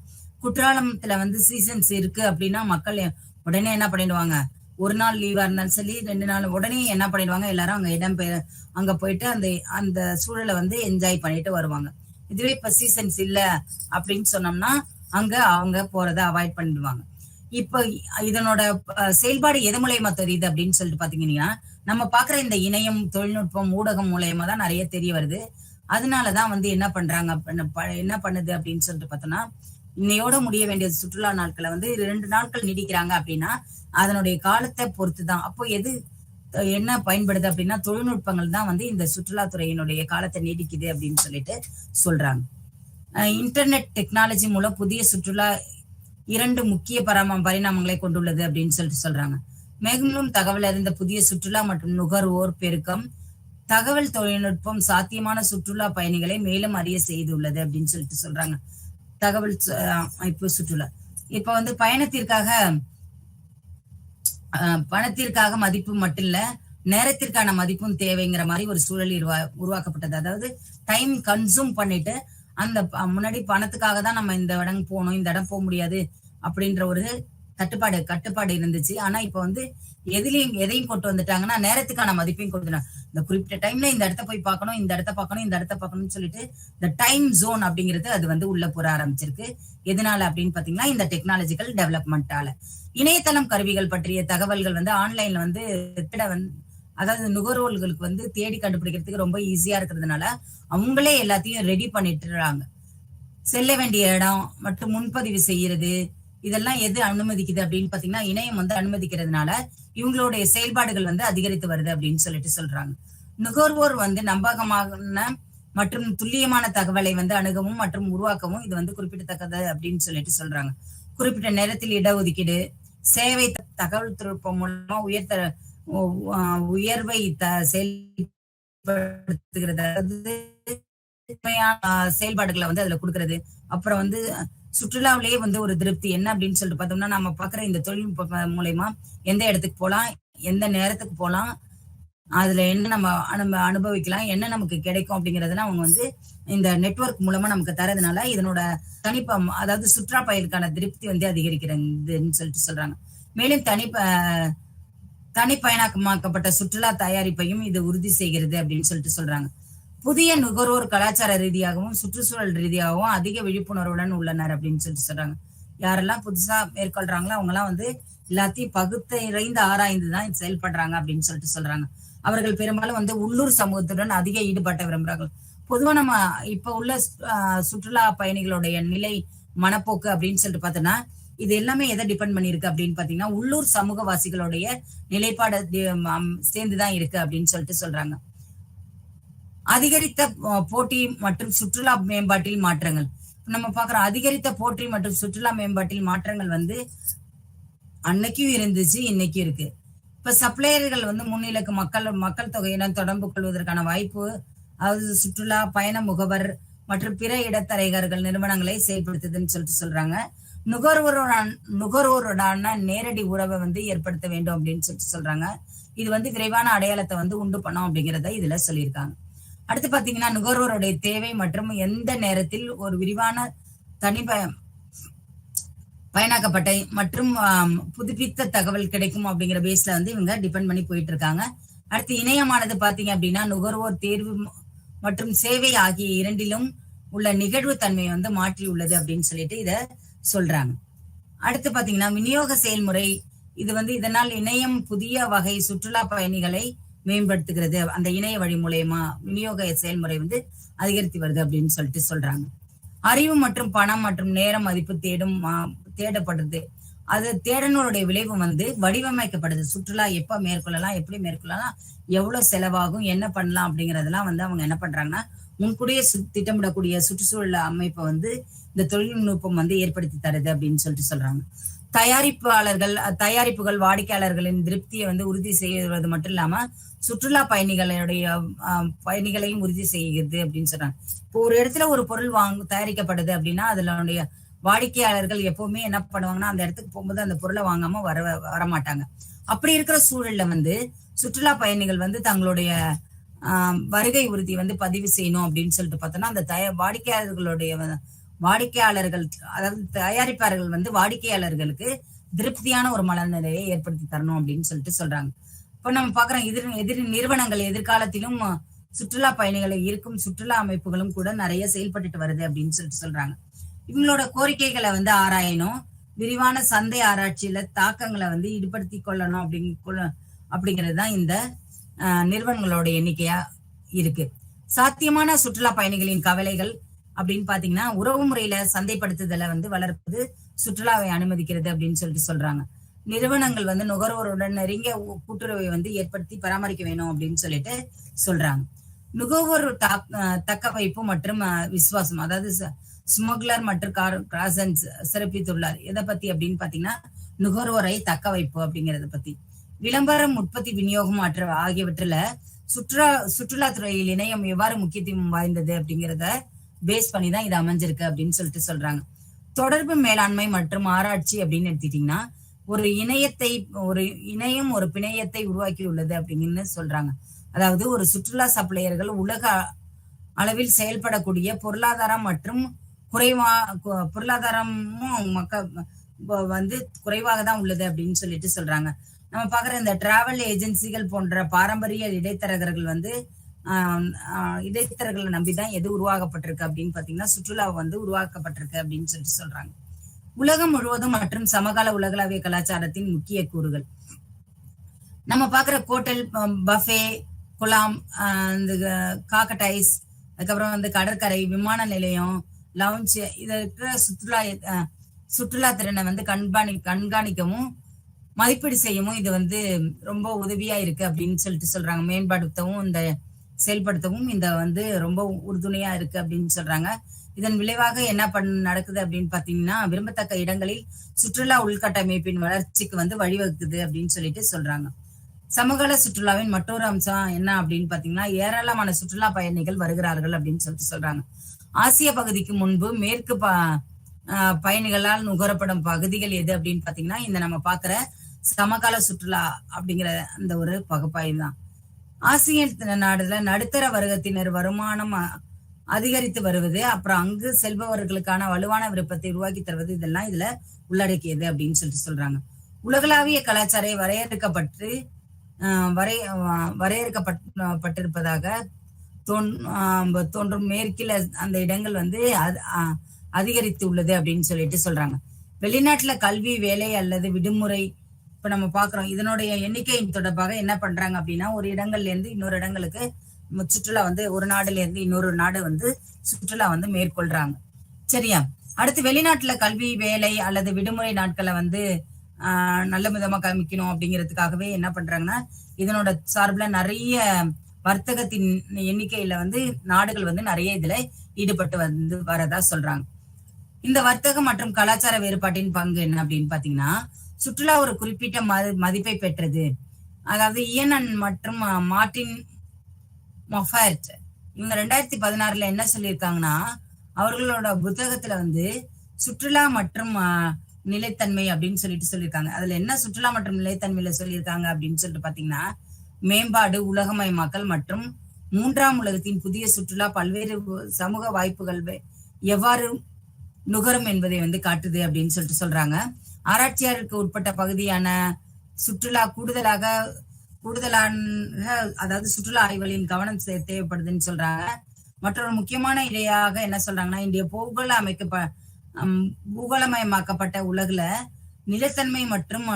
குற்றாலத்துல வந்து சீசன்ஸ் இருக்கு அப்படின்னா மக்கள் உடனே என்ன பண்ணிடுவாங்க, ஒரு நாள் லீவா இருந்தாலும் சரி 2 நாள் உடனே என்ன பண்ணிடுவாங்க, எல்லாரும் அங்க போயிட்டு அந்த சூழலை வந்து என்ஜாய் பண்ணிட்டு வருவாங்க. இதுவே இப்ப சீசன்ஸ் இல்ல அப்படின்னு சொன்னோம்னா அங்க அவங்க போறதை அவாய்ட் பண்ணிடுவாங்க. இப்ப இதனோட செயல்பாடு எது மூலயமா தெரியுது அப்படின்னு சொல்லிட்டு பாத்தீங்கன்னா நம்ம பாக்குற இந்த இணையம், தொழில்நுட்பம், ஊடகம் மூலயமா தான் நிறைய தெரிய வருது. அதனாலதான் வந்து என்ன பண்ணுது அப்படின்னு சொல்லிட்டு பார்த்தோம்னா இன்னையோட முடிய வேண்டிய சுற்றுலா நாட்களை வந்து 2 நாட்கள் நீடிக்கிறாங்க அப்படின்னா அதனுடைய காலத்தை பொறுத்துதான். அப்போ என்ன பயன்படுது அப்படின்னா தொழில்நுட்பங்கள் தான் வந்து இந்த சுற்றுலாத்துறையினுடைய காலத்தை நீடிக்குது அப்படின்னு சொல்லிட்டு சொல்றாங்க. இன்டர்நெட் டெக்னாலஜி மூலம் புதிய சுற்றுலா 2 முக்கிய பரிணாமங்களை கொண்டுள்ளது அப்படின்னு சொல்லிட்டு சொல்றாங்க. மேலும் தகவல் அறிந்த புதிய சுற்றுலா மற்றும் நுகர்வோர் பெருக்கம், தகவல் தொழில்நுட்பம் சாத்தியமான சுற்றுலா பயணிகளை மேலும் அறிய செய்துள்ளது அப்படின்னு சொல்லிட்டு சொல்றாங்க. தகவல் அமைப்பு சுற்றுலா இப்ப வந்து பணத்திற்காக மதிப்பு மட்டும் இல்ல, நேரத்திற்கான மதிப்பும் தேவைங்கிற மாதிரி ஒரு சூழல் உருவாக்கப்பட்டது. அதாவது டைம் கன்சூம் பண்ணிட்டு அந்த முன்னாடி பணத்துக்காக தான் நம்ம இந்த இடம் போகணும், இந்த இடம் போக முடியாது அப்படின்ற ஒரு கட்டுப்பாடு இருந்துச்சு. ஆனா இப்ப வந்து எதையும் கொண்டு வந்துட்டாங்கன்னா நேரத்துக்கான மதிப்பையும் கொடுத்துட்டாங்க. இந்த குறிப்பிட்ட டைம்ல இந்த இடத்த போய் பார்க்கணும், இந்த இடத்த பார்க்கணும்னு சொல்லிட்டு இந்த டைம் ஜோன் அப்படிங்கிறது அது வந்து உள்ள போற ஆரம்பிச்சிருக்கு. எதனால அப்படின்னு பாத்தீங்கன்னா இந்த டெக்னாலஜிக்கல் டெவலப்மெண்டால. இணையதளம் கருவிகள் பற்றிய தகவல்கள் வந்து ஆன்லைன்ல வந்து அதாவது நுகர்வோர்களுக்கு வந்து தேடி கண்டுபிடிக்கிறதுக்கு ரொம்ப ஈஸியா இருக்கிறதுனால அவங்களே எல்லாத்தையும் ரெடி பண்ணிட்டுறாங்க. செல்ல வேண்டிய இடம் மற்றும் முன்பதிவு செய்யறது இதெல்லாம் எது அனுமதிக்குது அப்படின்னு பாத்தீங்கன்னா இணையம் வந்து அனுமதிக்கிறதுனால இவங்களுடைய செயல்பாடுகள் வந்து அதிகரித்து வருது அப்படின்னு சொல்லிட்டு சொல்றாங்க. நுகர்வோர் வந்து நம்பகமான மற்றும் துல்லியமான தகவலை வந்து அணுகவும் மற்றும் உருவாக்கவும் இது வந்து குறிப்பிடத்தக்கது அப்படின்னு சொல்லிட்டு சொல்றாங்க. குறிப்பிட்ட நேரத்தில் இடஒதுக்கீடு, சேவை தகவல் தொழில்நுட்பம் மூலமா உயர்வை செயல்படுத்துகிறது, செயல்பாடுகளை வந்து அதுல கொடுக்கறது. அப்புறம் வந்து சுற்றுலாவிலேயே வந்து ஒரு திருப்தி என்ன அப்படின்னு சொல்லிட்டு பார்த்தோம்னா நம்ம பாக்குற இந்த தொழில்நுட்ப மூலயமா எந்த இடத்துக்கு போகலாம், எந்த நேரத்துக்கு போகலாம், அதுல என்ன நம்ம அனுபவிக்கலாம், என்ன நமக்கு கிடைக்கும் அப்படிங்கறதெல்லாம் அவங்க வந்து இந்த நெட்வொர்க் மூலமா நமக்கு தரதுனால இதனோட அதாவது சுற்றுலா பயலுக்கான திருப்தி வந்து அதிகரிக்கிறதுன்னு சொல்லிட்டு சொல்றாங்க. மேலும் தனிப்பயனாக்கமாக்கப்பட்ட சுற்றுலா தயாரிப்பையும் இது உறுதி செய்கிறது அப்படின்னு சொல்லிட்டு சொல்றாங்க. புதிய நுகர்வோர் கலாச்சார ரீதியாகவும் சுற்றுச்சூழல் ரீதியாகவும் அதிக விழிப்புணர்வுடன் உள்ளனர் அப்படின்னு சொல்லிட்டு சொல்றாங்க. யாரெல்லாம் புதுசா மேற்கொள்றாங்களோ அவங்க எல்லாம் வந்து எல்லாத்தையும் பகுத்தறிந்து ஆராய்ந்து தான் செயல்படுறாங்க அப்படின்னு சொல்லிட்டு சொல்றாங்க. அவர்கள் பெரும்பாலும் வந்து உள்ளூர் சமூகத்துடன் அதிக ஈடுபட்ட விரும்புகிறார்கள். பொதுவா நம்ம இப்ப உள்ள சுற்றுலா பயணிகளுடைய நிலை மனப்போக்கு அப்படின்னு சொல்லிட்டு பார்த்தோம்னா இது எல்லாமே எதை டிபெண்ட் பண்ணிருக்கு அப்படின்னு பாத்தீங்கன்னா உள்ளூர் சமூகவாசிகளுடைய நிலைப்பாடு சேர்ந்துதான் இருக்கு அப்படின்னு சொல்லிட்டு சொல்றாங்க. அதிகரித்த போட்டி மற்றும் சுற்றுலா மேம்பாட்டில் மாற்றங்கள் நம்ம பாக்குறோம். அதிகரித்த போட்டி மற்றும் சுற்றுலா மேம்பாட்டில் மாற்றங்கள் வந்து அன்னைக்கும் இருந்துச்சு, இன்னைக்கும் இருக்கு. இப்ப சப்ளையர்கள் வந்து முன்னிலைக்கு மக்கள் தொகையினர் தொடர்பு கொள்வதற்கான வாய்ப்பு, அதாவது சுற்றுலா பயண முகவர் மற்றும் பிற இடத்தரகர்கள் நிறுவனங்களை செயல்படுத்துதுன்னு சொல்லிட்டு சொல்றாங்க. நுகர்வோருடான நேரடி உறவை வந்து ஏற்படுத்த வேண்டும் அப்படின்னு சொல்லிட்டு சொல்றாங்க. இது வந்து விரைவான அடையாளத்தை வந்து உண்டு பண்ணும் அப்படிங்கிறத இதுல சொல்லியிருக்காங்க. அடுத்து பாத்தீங்கன்னா நுகர்வோருடைய தேவை மற்றும் எந்த நேரத்தில் ஒரு விரிவான பயனாக்கப்பட்ட மற்றும் புதுப்பித்த தகவல் கிடைக்கும் அப்படிங்கிற பேஸ்ல வந்து இவங்க டிபெண்ட் பண்ணி போயிட்டு இருக்காங்க. அடுத்து இணையமானது பாத்தீங்க அப்படின்னா நுகர்வோர் தேர்வு மற்றும் சேவை ஆகிய இரண்டிலும் உள்ள நிகழ்வு தன்மையை வந்து மாற்றி உள்ளது அப்படின்னு சொல்லிட்டு இத சொல்றாங்க. அடுத்து பாத்தீங்கன்னா விநியோக செயல்முறை, இது வந்து இதனால் இணையம் புதிய வகை சுற்றுலா பயணிகளை மேம்படுத்துகிறது. அந்த இணைய வழி மூலயமா விநியோக செயல்முறை வந்து அதிகரித்து வருது அப்படின்னு சொல்லிட்டு சொல்றாங்க. அறிவு மற்றும் பணம் மற்றும் நேரம் மதிப்பு தேடப்படுது. அது தேடனுடைய விளைவு வந்து வடிவமைக்கப்படுது. சுற்றுலா எப்ப மேற்கொள்ளலாம், எப்படி மேற்கொள்ளலாம், எவ்வளவு செலவாகும், என்ன பண்ணலாம் அப்படிங்கறதெல்லாம் வந்து அவங்க என்ன பண்றாங்கன்னா முன்கூடிய திட்டமிடக்கூடிய சுற்றுச்சூழல் அமைப்பை வந்து இந்த தொழில்நுட்பம் வந்து ஏற்படுத்தி தருது அப்படின்னு சொல்லிட்டு சொல்றாங்க. தயாரிப்புகள் வாடிக்கையாளர்களின் திருப்தியை வந்து உறுதி செய்வது மட்டும் இல்லாம சுற்றுலா பயணிகளையும் உறுதி செய்கிறது அப்படின்னு சொல்றாங்க. இப்போ ஒரு இடத்துல ஒரு பொருள் தயாரிக்கப்படுது அப்படின்னா அதுல வாடிக்கையாளர்கள் எப்பவுமே என்ன பண்ணுவாங்கன்னா அந்த இடத்துக்கு போகும்போது அந்த பொருளை வாங்காம வரமாட்டாங்க. அப்படி இருக்கிற சூழல்ல வந்து சுற்றுலா பயணிகள் வந்து தங்களுடைய வருகை உறுதி வந்து பதிவு செய்யணும் அப்படின்னு சொல்லிட்டு பார்த்தோம்னா அந்த வாடிக்கையாளர்கள் அதாவது தயாரிப்பாளர்கள் வந்து வாடிக்கையாளர்களுக்கு திருப்தியான ஒரு மனநிலையை ஏற்படுத்தி தரணும் அப்படின்னு சொல்லிட்டு சொல்றாங்க. இப்ப நம்ம பாக்குறோம் நிறுவனங்கள் எதிர்காலத்திலும் சுற்றுலா பயணிகளை இருக்கும் சுற்றுலா அமைப்புகளும் கூட நிறைய செயல்பட்டுட்டு வருது அப்படின்னு சொல்லிட்டு சொல்றாங்க. இவங்களோட கோரிக்கைகளை வந்து ஆராயணும், விரிவான சந்தை ஆராய்ச்சியில தாக்கங்களை வந்து ஈடுபடுத்தி கொள்ளணும் அப்படிங்கிறதுதான் இந்த நிறுவனங்களோட எண்ணிக்கையா இருக்கு. சாத்தியமான சுற்றுலா பயணிகளின் கவலைகள் அப்படின்னு பாத்தீங்கன்னா உறவு முறையில சந்தைப்படுத்துதலை வந்து வளர்ப்பது சுற்றுலாவை அனுமதிக்கிறது அப்படின்னு சொல்லிட்டு சொல்றாங்க. நிறுவனங்கள் வந்து நுகர்வோருடன் நெருங்கிய கூட்டுறவை வந்து ஏற்படுத்தி பராமரிக்க வேணும் அப்படின்னு சொல்லிட்டு சொல்றாங்க. நுகர்வோர் தக்க வைப்பு மற்றும் விசுவாசம், அதாவது ஸ்மக்லர் மற்றும் கிராசன்ஸ் சிறப்பித்துள்ளார். எதை பத்தி அப்படின்னு பாத்தீங்கன்னா நுகர்வோரை தக்க வைப்பு அப்படிங்கறத பத்தி. விளம்பரம், உற்பத்தி, விநியோகம் ஆகியவற்றில சுற்றுலாத்துறையில் இணையம் எவ்வாறு முக்கியத்துவம் வாய்ந்தது அப்படிங்கிறத பேஸ் பண்ணி தான் இது அமைஞ்சிருக்கு அப்படின்னு சொல்லிட்டு சொல்றாங்க. தொடர்பு மேலாண்மை மற்றும் ஆராய்ச்சி அப்படின்னு எடுத்துட்டீங்கன்னா ஒரு இணையம் ஒரு பிணையத்தை உருவாக்கி உள்ளது அப்படின்னு சொல்றாங்க. அதாவது ஒரு சுற்றுலா சப்ளையர்கள் உலக அளவில் செயல்படக்கூடிய பொருளாதாரம் மற்றும் பொருளாதாரமும் வந்து குறைவாக தான் உள்ளது அப்படின்னு சொல்லிட்டு சொல்றாங்க. நம்ம பாக்குற இந்த டிராவல் ஏஜென்சிகள் போன்ற பாரம்பரிய இடைத்தரகர்கள் வந்து இடைத்தரகளை நம்பிதான் எது உருவாக்கப்பட்டிருக்கு அப்படின்னு பாத்தீங்கன்னா சுற்றுலா வந்து உருவாக்கப்பட்டிருக்கு அப்படின்னு சொல்லிட்டு சொல்றாங்க. உலகம் முழுவதும் மற்றும் சமகால உலகளாவிய கலாச்சாரத்தின் முக்கிய கூறுகள் நம்ம பாக்குற கோட்டல், பஃபே, குலாம், இந்த காக்கடைஸ், அதுக்கப்புறம் வந்து கடற்கரை, விமான நிலையம், லவுஞ்ச், இதற்கு சுற்றுலா திறனை வந்து கண்காணிக்கவும் மதிப்பீடு செய்யவும் இது வந்து ரொம்ப உதவியா இருக்கு அப்படின்னு சொல்லிட்டு சொல்றாங்க. மேம்படுத்தவும் இந்த செயல்படுத்தவும் இந்த வந்து ரொம்ப உறுதுணையா இருக்கு அப்படின்னு சொல்றாங்க. இதன் விளைவாக என்ன நடக்குது அப்படின்னு பாத்தீங்கன்னா விரும்பத்தக்க இடங்களில் சுற்றுலா உள்கட்டமைப்பின் வளர்ச்சிக்கு வந்து வழிவகுக்குது அப்படின்னு சொல்லிட்டு சொல்றாங்க. சமகால சுற்றுலாவின் மற்றொரு அம்சம் என்ன அப்படின்னு பாத்தீங்கன்னா ஏராளமான சுற்றுலா பயணிகள் வருகிறார்கள் அப்படின்னு சொல்லிட்டு சொல்றாங்க. ஆசிய பகுதிக்கு முன்பு மேற்கு பயணிகளால் நுகரப்படும் பகுதிகள் எது அப்படின்னு பாத்தீங்கன்னா இந்த நம்ம பாக்குற சமகால சுற்றுலா அப்படிங்கிற அந்த ஒரு பகுப்பாய்வு தான். ஆசிய நாடுல நடுத்தர வர்க்கத்தினர் வருமானம் அதிகரித்து வருவது, அப்புறம் அங்கு செல்பவர்களுக்கான வலுவான விருப்பத்தை உருவாக்கி தருவது, இதெல்லாம் இதுல உள்ளடக்கியது அப்படின்னு சொல்றாங்க. உலகளாவிய கலாச்சாரம் வரையறுக்கப்பட்டிருப்பதாக தோன்றும் மேற்கில் அந்த இடங்கள் வந்து அதிகரித்து உள்ளது அப்படின்னு சொல்றாங்க. வெளிநாட்டுல கல்வி, வேலை அல்லது விடுமுறை, இப்ப நம்ம பாக்குறோம், இதனுடைய எண்ணிக்கையின் தொடர்பாக என்ன பண்றாங்க அப்படின்னா, ஒரு இடங்கள்ல இருந்து இன்னொரு இடங்களுக்கு சுற்றுலா வந்து, ஒரு நாடுல இருந்து இன்னொரு நாடு வந்து சுற்றுலா வந்து மேற்கொள்றாங்க. சரியா? அடுத்து வெளிநாட்டுல கல்வி, வேலை அல்லது விடுமுறை நாட்களை வந்து நல்ல விதமா காமிக்கணும் அப்படிங்கிறதுக்காகவே என்ன பண்றாங்கன்னா, இதனோட சார்பில் நிறைய வர்த்தகத்தின் எண்ணிக்கையில வந்து நாடுகள் வந்து நிறைய இதுல ஈடுபட்டு வந்து வரதா சொல்றாங்க. இந்த வர்த்தகம் மற்றும் கலாச்சார வேறுபாட்டின் பங்கு என்ன அப்படின்னு பாத்தீங்கன்னா, சுற்றுலா ஒரு குறிப்பிட்ட மதிப்பை பெற்றது. அதாவது இயன் மற்றும் மார்டின் மொஃபர்ட் இவங்க 2016 என்ன சொல்லியிருக்காங்கன்னா, அவர்களோட புத்தகத்துல வந்து சுற்றுலா மற்றும் நிலைத்தன்மை அப்படின்னு சொல்லியிருக்காங்க. அதுல என்ன சுற்றுலா மற்றும் நிலைத்தன்மையில சொல்லியிருக்காங்க அப்படின்னு சொல்லிட்டு பாத்தீங்கன்னா, மேம்பாடு, உலகமயமாக்கல் மற்றும் மூன்றாம் உலகத்தின் புதிய சுற்றுலா பல்வேறு சமூக வாய்ப்புகள் எவ்வாறு நுகரும் என்பதை வந்து காட்டுது அப்படின்னு சொல்றாங்க. ஆராய்ச்சியாளருக்கு உட்பட்ட பகுதியான சுற்றுலா கூடுதலாக அதாவது சுற்றுலா ஆய்வுகளின் கவனம் தேவைப்படுதுன்னு சொல்றாங்க. மற்றொரு முக்கியமான இடையாக என்ன சொல்றாங்கன்னா, இந்திய பூகோளமயமாக்கப்பட்ட உலகுல நிலைத்தன்மை மற்றும்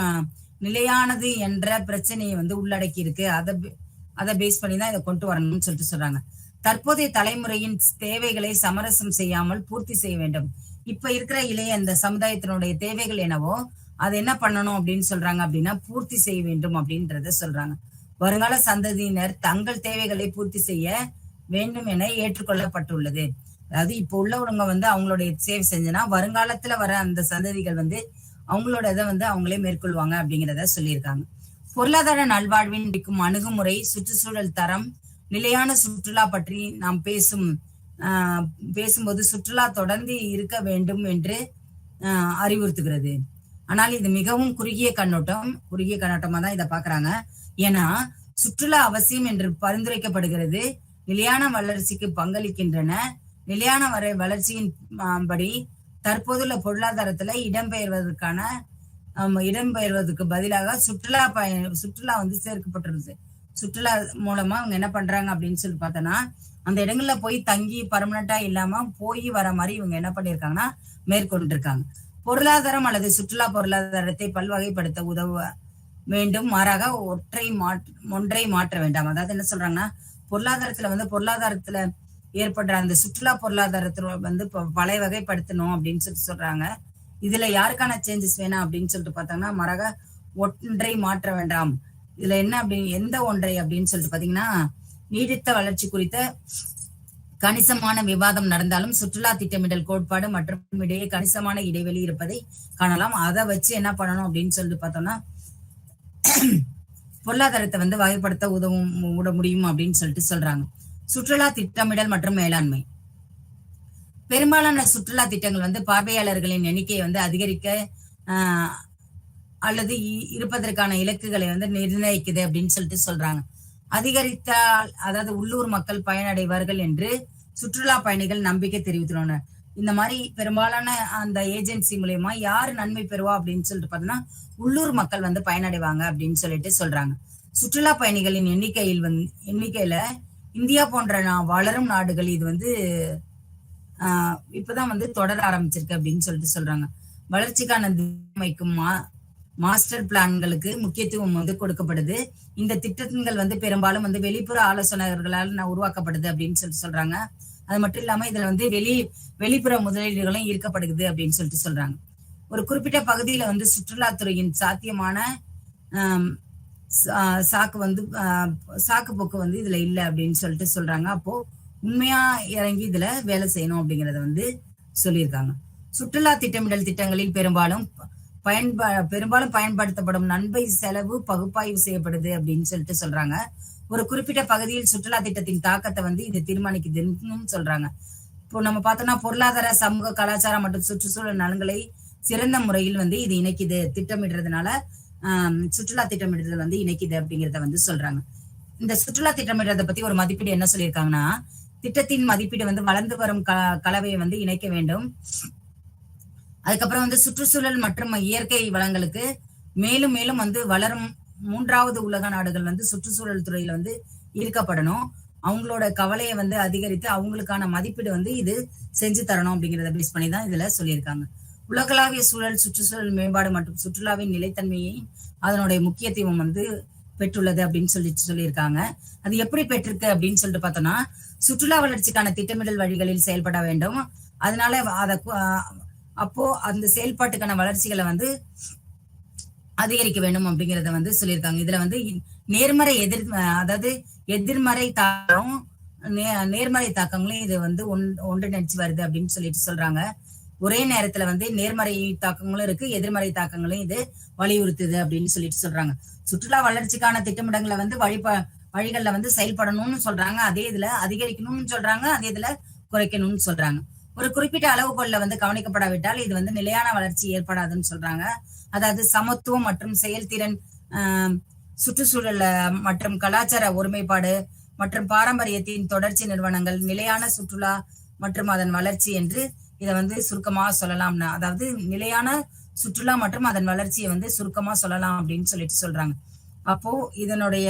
நிலையானது என்ற பிரச்சனையை வந்து உள்ளடக்கி இருக்கு. அதை பேஸ் பண்ணி தான் இதை கொண்டு வரணும்னு சொல்றாங்க. தற்போதைய தலைமுறையின் தேவைகளை சமரசம் செய்யாமல் பூர்த்தி செய்ய வேண்டும். இப்ப இருக்கிற இளைய இந்த சமுதாயத்தினுடைய தேவைகள் என்னவோ அதை என்ன பண்ணணும் அப்படின்னு சொல்றாங்க அப்படின்னா, பூர்த்தி செய்ய வேண்டும் அப்படின்றத சொல்றாங்க. வருங்கால சந்ததியினர் தங்கள் தேவைகளை பூர்த்தி செய்ய வேண்டும் என ஏற்றுக்கொள்ளப்பட்டுள்ளது. அதாவது இப்ப உள்ளவங்க வந்து அவங்களுடைய சேவை செஞ்சனா வருங்காலத்துல வர அந்த சந்ததிகள் வந்து அவங்களோட இதை வந்து அவங்களே மேற்கொள்வாங்க அப்படிங்கிறத சொல்லியிருக்காங்க. பொருளாதார நல்வாழ்வின் அணுகுமுறை, சுற்றுச்சூழல் தரம், நிலையான சுற்றுலா பற்றி நாம் பேசும்போது சுற்றுலா தொடர்ந்து இருக்க வேண்டும் என்று அறிவுறுத்துகிறது. ஆனால் இது மிகவும் குறுகிய கண்ணோட்டமா தான் இதை பாக்குறாங்க. ஏன்னா சுற்றுலா அவசியம் என்று பரிந்துரைக்கப்படுகிறது, நிலையான வளர்ச்சிக்கு பங்களிக்கின்றன. நிலையான வளர்ச்சியின் படி தற்போதுள்ள பொருளாதாரத்துல இடம்பெயர்வதற்கு பதிலாக சுற்றுலா வந்து சேர்க்கப்பட்டிருக்கு. சுற்றுலா மூலமா அவங்க என்ன பண்றாங்க அப்படின்னு சொல்லி பார்த்தோன்னா, அந்த இடங்கள்ல போய் தங்கி பர்மனண்டா இல்லாம போய் வர மாதிரி இவங்க என்ன பண்ணிருக்காங்கன்னா மேற்கொண்டு இருக்காங்க. பொருளாதாரம் அல்லது சுற்றுலா பொருளாதாரத்தை பல்வகைப்படுத்த உதவ வேண்டும், மாறாக ஒன்றை மாற்ற வேண்டாம். அதாவது என்ன சொல்றாங்கன்னா, பொருளாதாரத்துல ஏற்படுற அந்த சுற்றுலா பொருளாதாரத்துல வந்து பல வகைப்படுத்தணும் அப்படின்னு சொல்றாங்க. இதுல யாருக்கான சேஞ்சஸ் வேணாம் அப்படின்னு சொல்லிட்டு பார்த்தாங்கன்னா, மாறாக ஒன்றை மாற்ற வேண்டாம். இதுல என்ன எந்த ஒன்றை அப்படின்னு சொல்லிட்டு பாத்தீங்கன்னா, நீடித்த வளர்ச்சி குறித்த கணிசமான விவாதம் நடந்தாலும் சுற்றுலா திட்டமிடல் கோட்பாடு மற்றும் இடையே கணிசமான இடைவெளி இருப்பதை காணலாம். அதை வச்சு என்ன பண்ணணும் அப்படின்னு சொல்லிட்டு பார்த்தோம்னா, பொருளாதாரத்தை வந்து வகைப்படுத்த உதவ முடியும் அப்படின்னு சொல்லிட்டு சொல்றாங்க. சுற்றுலா திட்டமிடல் மற்றும் மேலாண்மை. பெரும்பாலான சுற்றுலா திட்டங்கள் வந்து பார்வையாளர்களின் எண்ணிக்கையை வந்து அதிகரிக்க அல்லது இருப்பதற்கான இலக்குகளை வந்து நிர்ணயிக்குது அப்படின்னு சொல்லிட்டு சொல்றாங்க. அதிகரித்தால் அதாவது உள்ளூர் மக்கள் பயனடைவார்கள் என்று சுற்றுலா பயணிகள் நம்பிக்கை தெரிவித்துள்ளனர். இந்த மாதிரி பெரும்பாலான அந்த ஏஜென்சி மூலயமா யாரு நன்மை பெறுவா அப்படின்னு சொல்லிட்டு பார்த்தோம்னா, உள்ளூர் மக்கள் வந்து பயனடைவாங்க அப்படின்னு சொல்லிட்டு சொல்றாங்க. சுற்றுலா பயணிகளின் எண்ணிக்கையில இந்தியா போன்ற வளரும் நாடுகள் இது வந்து இப்பதான் வந்து தொடர ஆரம்பிச்சிருக்கு அப்படின்னு சொல்லிட்டு சொல்றாங்க. வளர்ச்சிக்கான அமைக்கும் மாஸ்டர் பிளான்களுக்கு முக்கியத்துவம் வந்து கொடுக்கப்படுது. இந்த திட்டங்கள் வந்து பெரும்பாலும் வந்து வெளிப்புற ஆலோசகர்களால் உருவாக்கப்படுது அப்படின்னு சொல்லிட்டு சொல்றாங்க. அது மட்டும் இல்லாம இதுல வந்து வெளிப்புற முதலீடுகளும் ஈர்க்கப்படுது அப்படின்னு சொல்லிட்டு சொல்றாங்க. ஒரு குறிப்பிட்ட பகுதியில வந்து சுற்றுலாத்துறையின் சாத்தியமான சாக்கு போக்கு வந்து இதுல இல்ல அப்படின்னு சொல்லிட்டு சொல்றாங்க. அப்போ உண்மையா இறங்கி இதுல வேலை செய்யணும் அப்படிங்கறத வந்து சொல்லியிருக்காங்க. சுற்றுலா திட்டமிடல் திட்டங்களில் பெரும்பாலும் பயன்படுத்தப்படும் நன்மை செலவு பகுப்பாய்வு செய்யப்படுது அப்படின்னு சொல்லிட்டு சொல்றாங்க. ஒரு குறிப்பிட்ட பகுதியில் சுற்றுலா திட்டத்தின் தாக்கத்தை வந்து இது தீர்மானிக்குதுன்னு சொல்றாங்க. இப்போ நம்ம பார்த்தோம்னா பொருளாதார, சமூக, கலாச்சாரம் மற்றும் சுற்றுச்சூழல் நலன்களை சிறந்த முறையில் வந்து இது இணைக்குது. திட்டமிடுறதுனால சுற்றுலா திட்டமிடுதல் வந்து இணைக்குது அப்படிங்கிறத வந்து சொல்றாங்க. இந்த சுற்றுலா திட்டமிடுறதை பத்தி ஒரு மதிப்பீடு என்ன சொல்லியிருக்காங்கன்னா, திட்டத்தின் மதிப்பீடு வந்து வளர்ந்து வரும் கலவையை வந்து இணைக்க வேண்டும். அதுக்கப்புறம் வந்து சுற்றுச்சூழல் மற்றும் இயற்கை வளங்களுக்கு மேலும் மேலும் வந்து வளரும் 3வது உலக நாடுகள் வந்து சுற்றுச்சூழல் துறையில வந்து ஈர்க்கப்படணும். அவங்களோட கவலையை வந்து அதிகரித்து அவங்களுக்கான மதிப்பீடு வந்து இது செஞ்சு தரணும் அப்படிங்கிறத பேஸ் பண்ணி தான் இதுல சொல்லியிருக்காங்க. உலகளாவிய சூழல் சுற்றுச்சூழல் மேம்பாடு மற்றும் சுற்றுலாவின் நிலைத்தன்மையை அதனுடைய முக்கியத்துவம் வந்து பெற்றுள்ளது அப்படின்னு சொல்லியிருக்காங்க. அது எப்படி பெற்றிருக்கு அப்படின்னு சொல்லிட்டு பார்த்தோம்னா, சுற்றுலா வளர்ச்சிக்கான திட்டமிடல் வழிகளில் செயல்பட வேண்டும். அதனால அப்போ அந்த செயல்பாட்டுக்கான வளர்ச்சிகளை வந்து அதிகரிக்க வேண்டும் அப்படிங்கறத வந்து சொல்லியிருக்காங்க. இதுல வந்து நேர்மறை அதாவது எதிர்மறை தாக்கம் நேர்மறை தாக்கங்களும் இது வந்து ஒன்றிணைச்சு வருது அப்படின்னு சொல்லிட்டு சொல்றாங்க. ஒரே நேரத்துல வந்து நேர்மறை தாக்கங்களும் இருக்கு, எதிர்மறை தாக்கங்களும் இது வலியுறுத்துது அப்படின்னு சொல்லிட்டு சொல்றாங்க. சுற்றுலா வளர்ச்சிக்கான திட்டமிடங்களை வந்து வழிகள்ல வந்து செயல்படணும்னு சொல்றாங்க. அதே இதுல அதிகரிக்கணும்னு சொல்றாங்க, அதே இதுல குறைக்கணும்னு சொல்றாங்க. ஒரு குறிப்பிட்ட அளவுகோல்ல வந்து கவனிக்கப்படாவிட்டால் இது வந்து நிலையான வளர்ச்சி ஏற்படாதுன்னு சொல்றாங்க. அதாவது சமத்துவம் மற்றும் செயல்திறன், சுற்றுச்சூழல் மற்றும் கலாச்சார ஒருமைப்பாடு மற்றும் பாரம்பரியத்தின் தொடர்ச்சி நிறுவனங்கள், நிலையான சுற்றுலா மற்றும் அதன் வளர்ச்சி என்று இதை வந்து சுருக்கமா சொல்லலாம்னா, அதாவது நிலையான சுற்றுலா மற்றும் அதன் வளர்ச்சியை வந்து சுருக்கமா சொல்லலாம் அப்படின்னு சொல்லிட்டு சொல்றாங்க. அப்போ இதனுடைய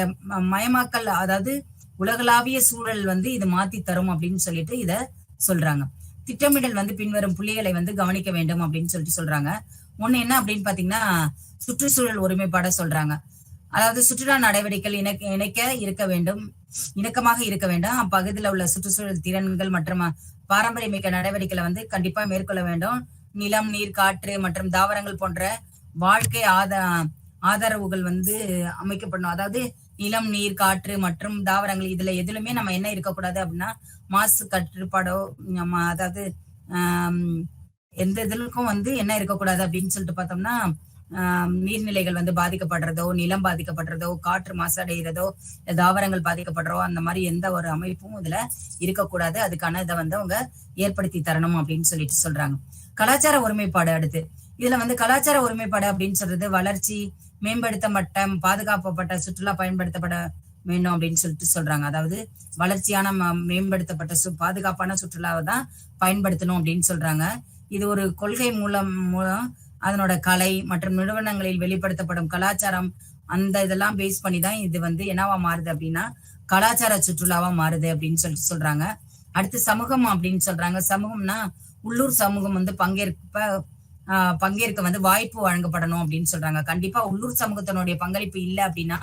மயமாக்கல், அதாவது உலகளாவிய சூழல் வந்து இது மாத்தி தரும் அப்படின்னு சொல்லிட்டு இத சொல்றாங்க. திட்டமிடல் வந்து பின்வரும் புள்ளிகளை வந்து கவனிக்க வேண்டும் அப்படின்னு சொல்லிட்டு சொல்றாங்க. ஒண்ணு என்ன அப்படின்னு பாத்தீங்கன்னா, சுற்றுச்சூழல் ஒருமைப்பாட சொல்றாங்க. அதாவது சுற்றுலா நடவடிக்கைகள் இணக்கமாக இருக்க வேண்டும். அப்பகுதியில் உள்ள சுற்றுச்சூழல் திறன்கள் மற்றும் பாரம்பரியமிக்க நடவடிக்கைகளை வந்து கண்டிப்பா மேற்கொள்ள வேண்டும். நிலம், நீர், காற்று மற்றும் தாவரங்கள் போன்ற வாழ்க்கை ஆதரவுகள் வந்து அமைக்கப்படணும். அதாவது நிலம், நீர், காற்று மற்றும் தாவரங்கள் இதுல எதுலுமே நம்ம என்ன இருக்கக்கூடாது அப்படின்னா மாசு கட்டுப்பாடோ, அதாவது எந்த இதுக்கும் வந்து என்ன இருக்கக்கூடாது அப்படின்னு சொல்லிட்டு பார்த்தோம்னா, நீர்நிலைகள் வந்து பாதிக்கப்படுறதோ, நிலம் பாதிக்கப்படுறதோ, காற்று மாசடைகிறதோ, தாவரங்கள் பாதிக்கப்படுறோ, அந்த மாதிரி எந்த ஒரு அமைப்பும் இதுல இருக்கக்கூடாது. அதுக்கான இதை வந்து அவங்க ஏற்படுத்தி தரணும் அப்படின்னு சொல்லிட்டு சொல்றாங்க. கலாச்சார ஒருமைப்பாடு அடுத்து இதுல வந்து கலாச்சார ஒருமைப்பாடு அப்படின்னு சொல்றது வளர்ச்சி, மேம்படுத்தப்பட்ட பாதுகாக்கப்பட்ட சுற்றுலா பயன்படுத்தப்பட வேண்டும் அப்படின்னு சொல்லிட்டு சொல்றாங்க. அதாவது வளர்ச்சியான மேம்படுத்தப்பட்ட பாதுகாப்பான சுற்றுலாவை தான் பயன்படுத்தணும் அப்படின்னு சொல்றாங்க. இது ஒரு கொள்கை மூலம் அதனோட கலை மற்றும் நிறுவனங்களில் வெளிப்படுத்தப்படும் கலாச்சாரம், அந்த இதெல்லாம் பேஸ் பண்ணி தான் இது வந்து என்னவா மாறுது அப்படின்னா கலாச்சார சுற்றுலாவா மாறுது அப்படின்னு சொல்லிட்டு சொல்றாங்க. அடுத்து சமூகம் அப்படின்னு சொல்றாங்க. சமூகம்னா உள்ளூர் சமூகம் வந்து பங்கேற்க வந்து வாய்ப்பு வழங்கப்படணும் அப்படின்னு சொல்றாங்க. கண்டிப்பா உள்ளூர் சமூகத்தினுடைய பங்களிப்பு இல்லை அப்படின்னா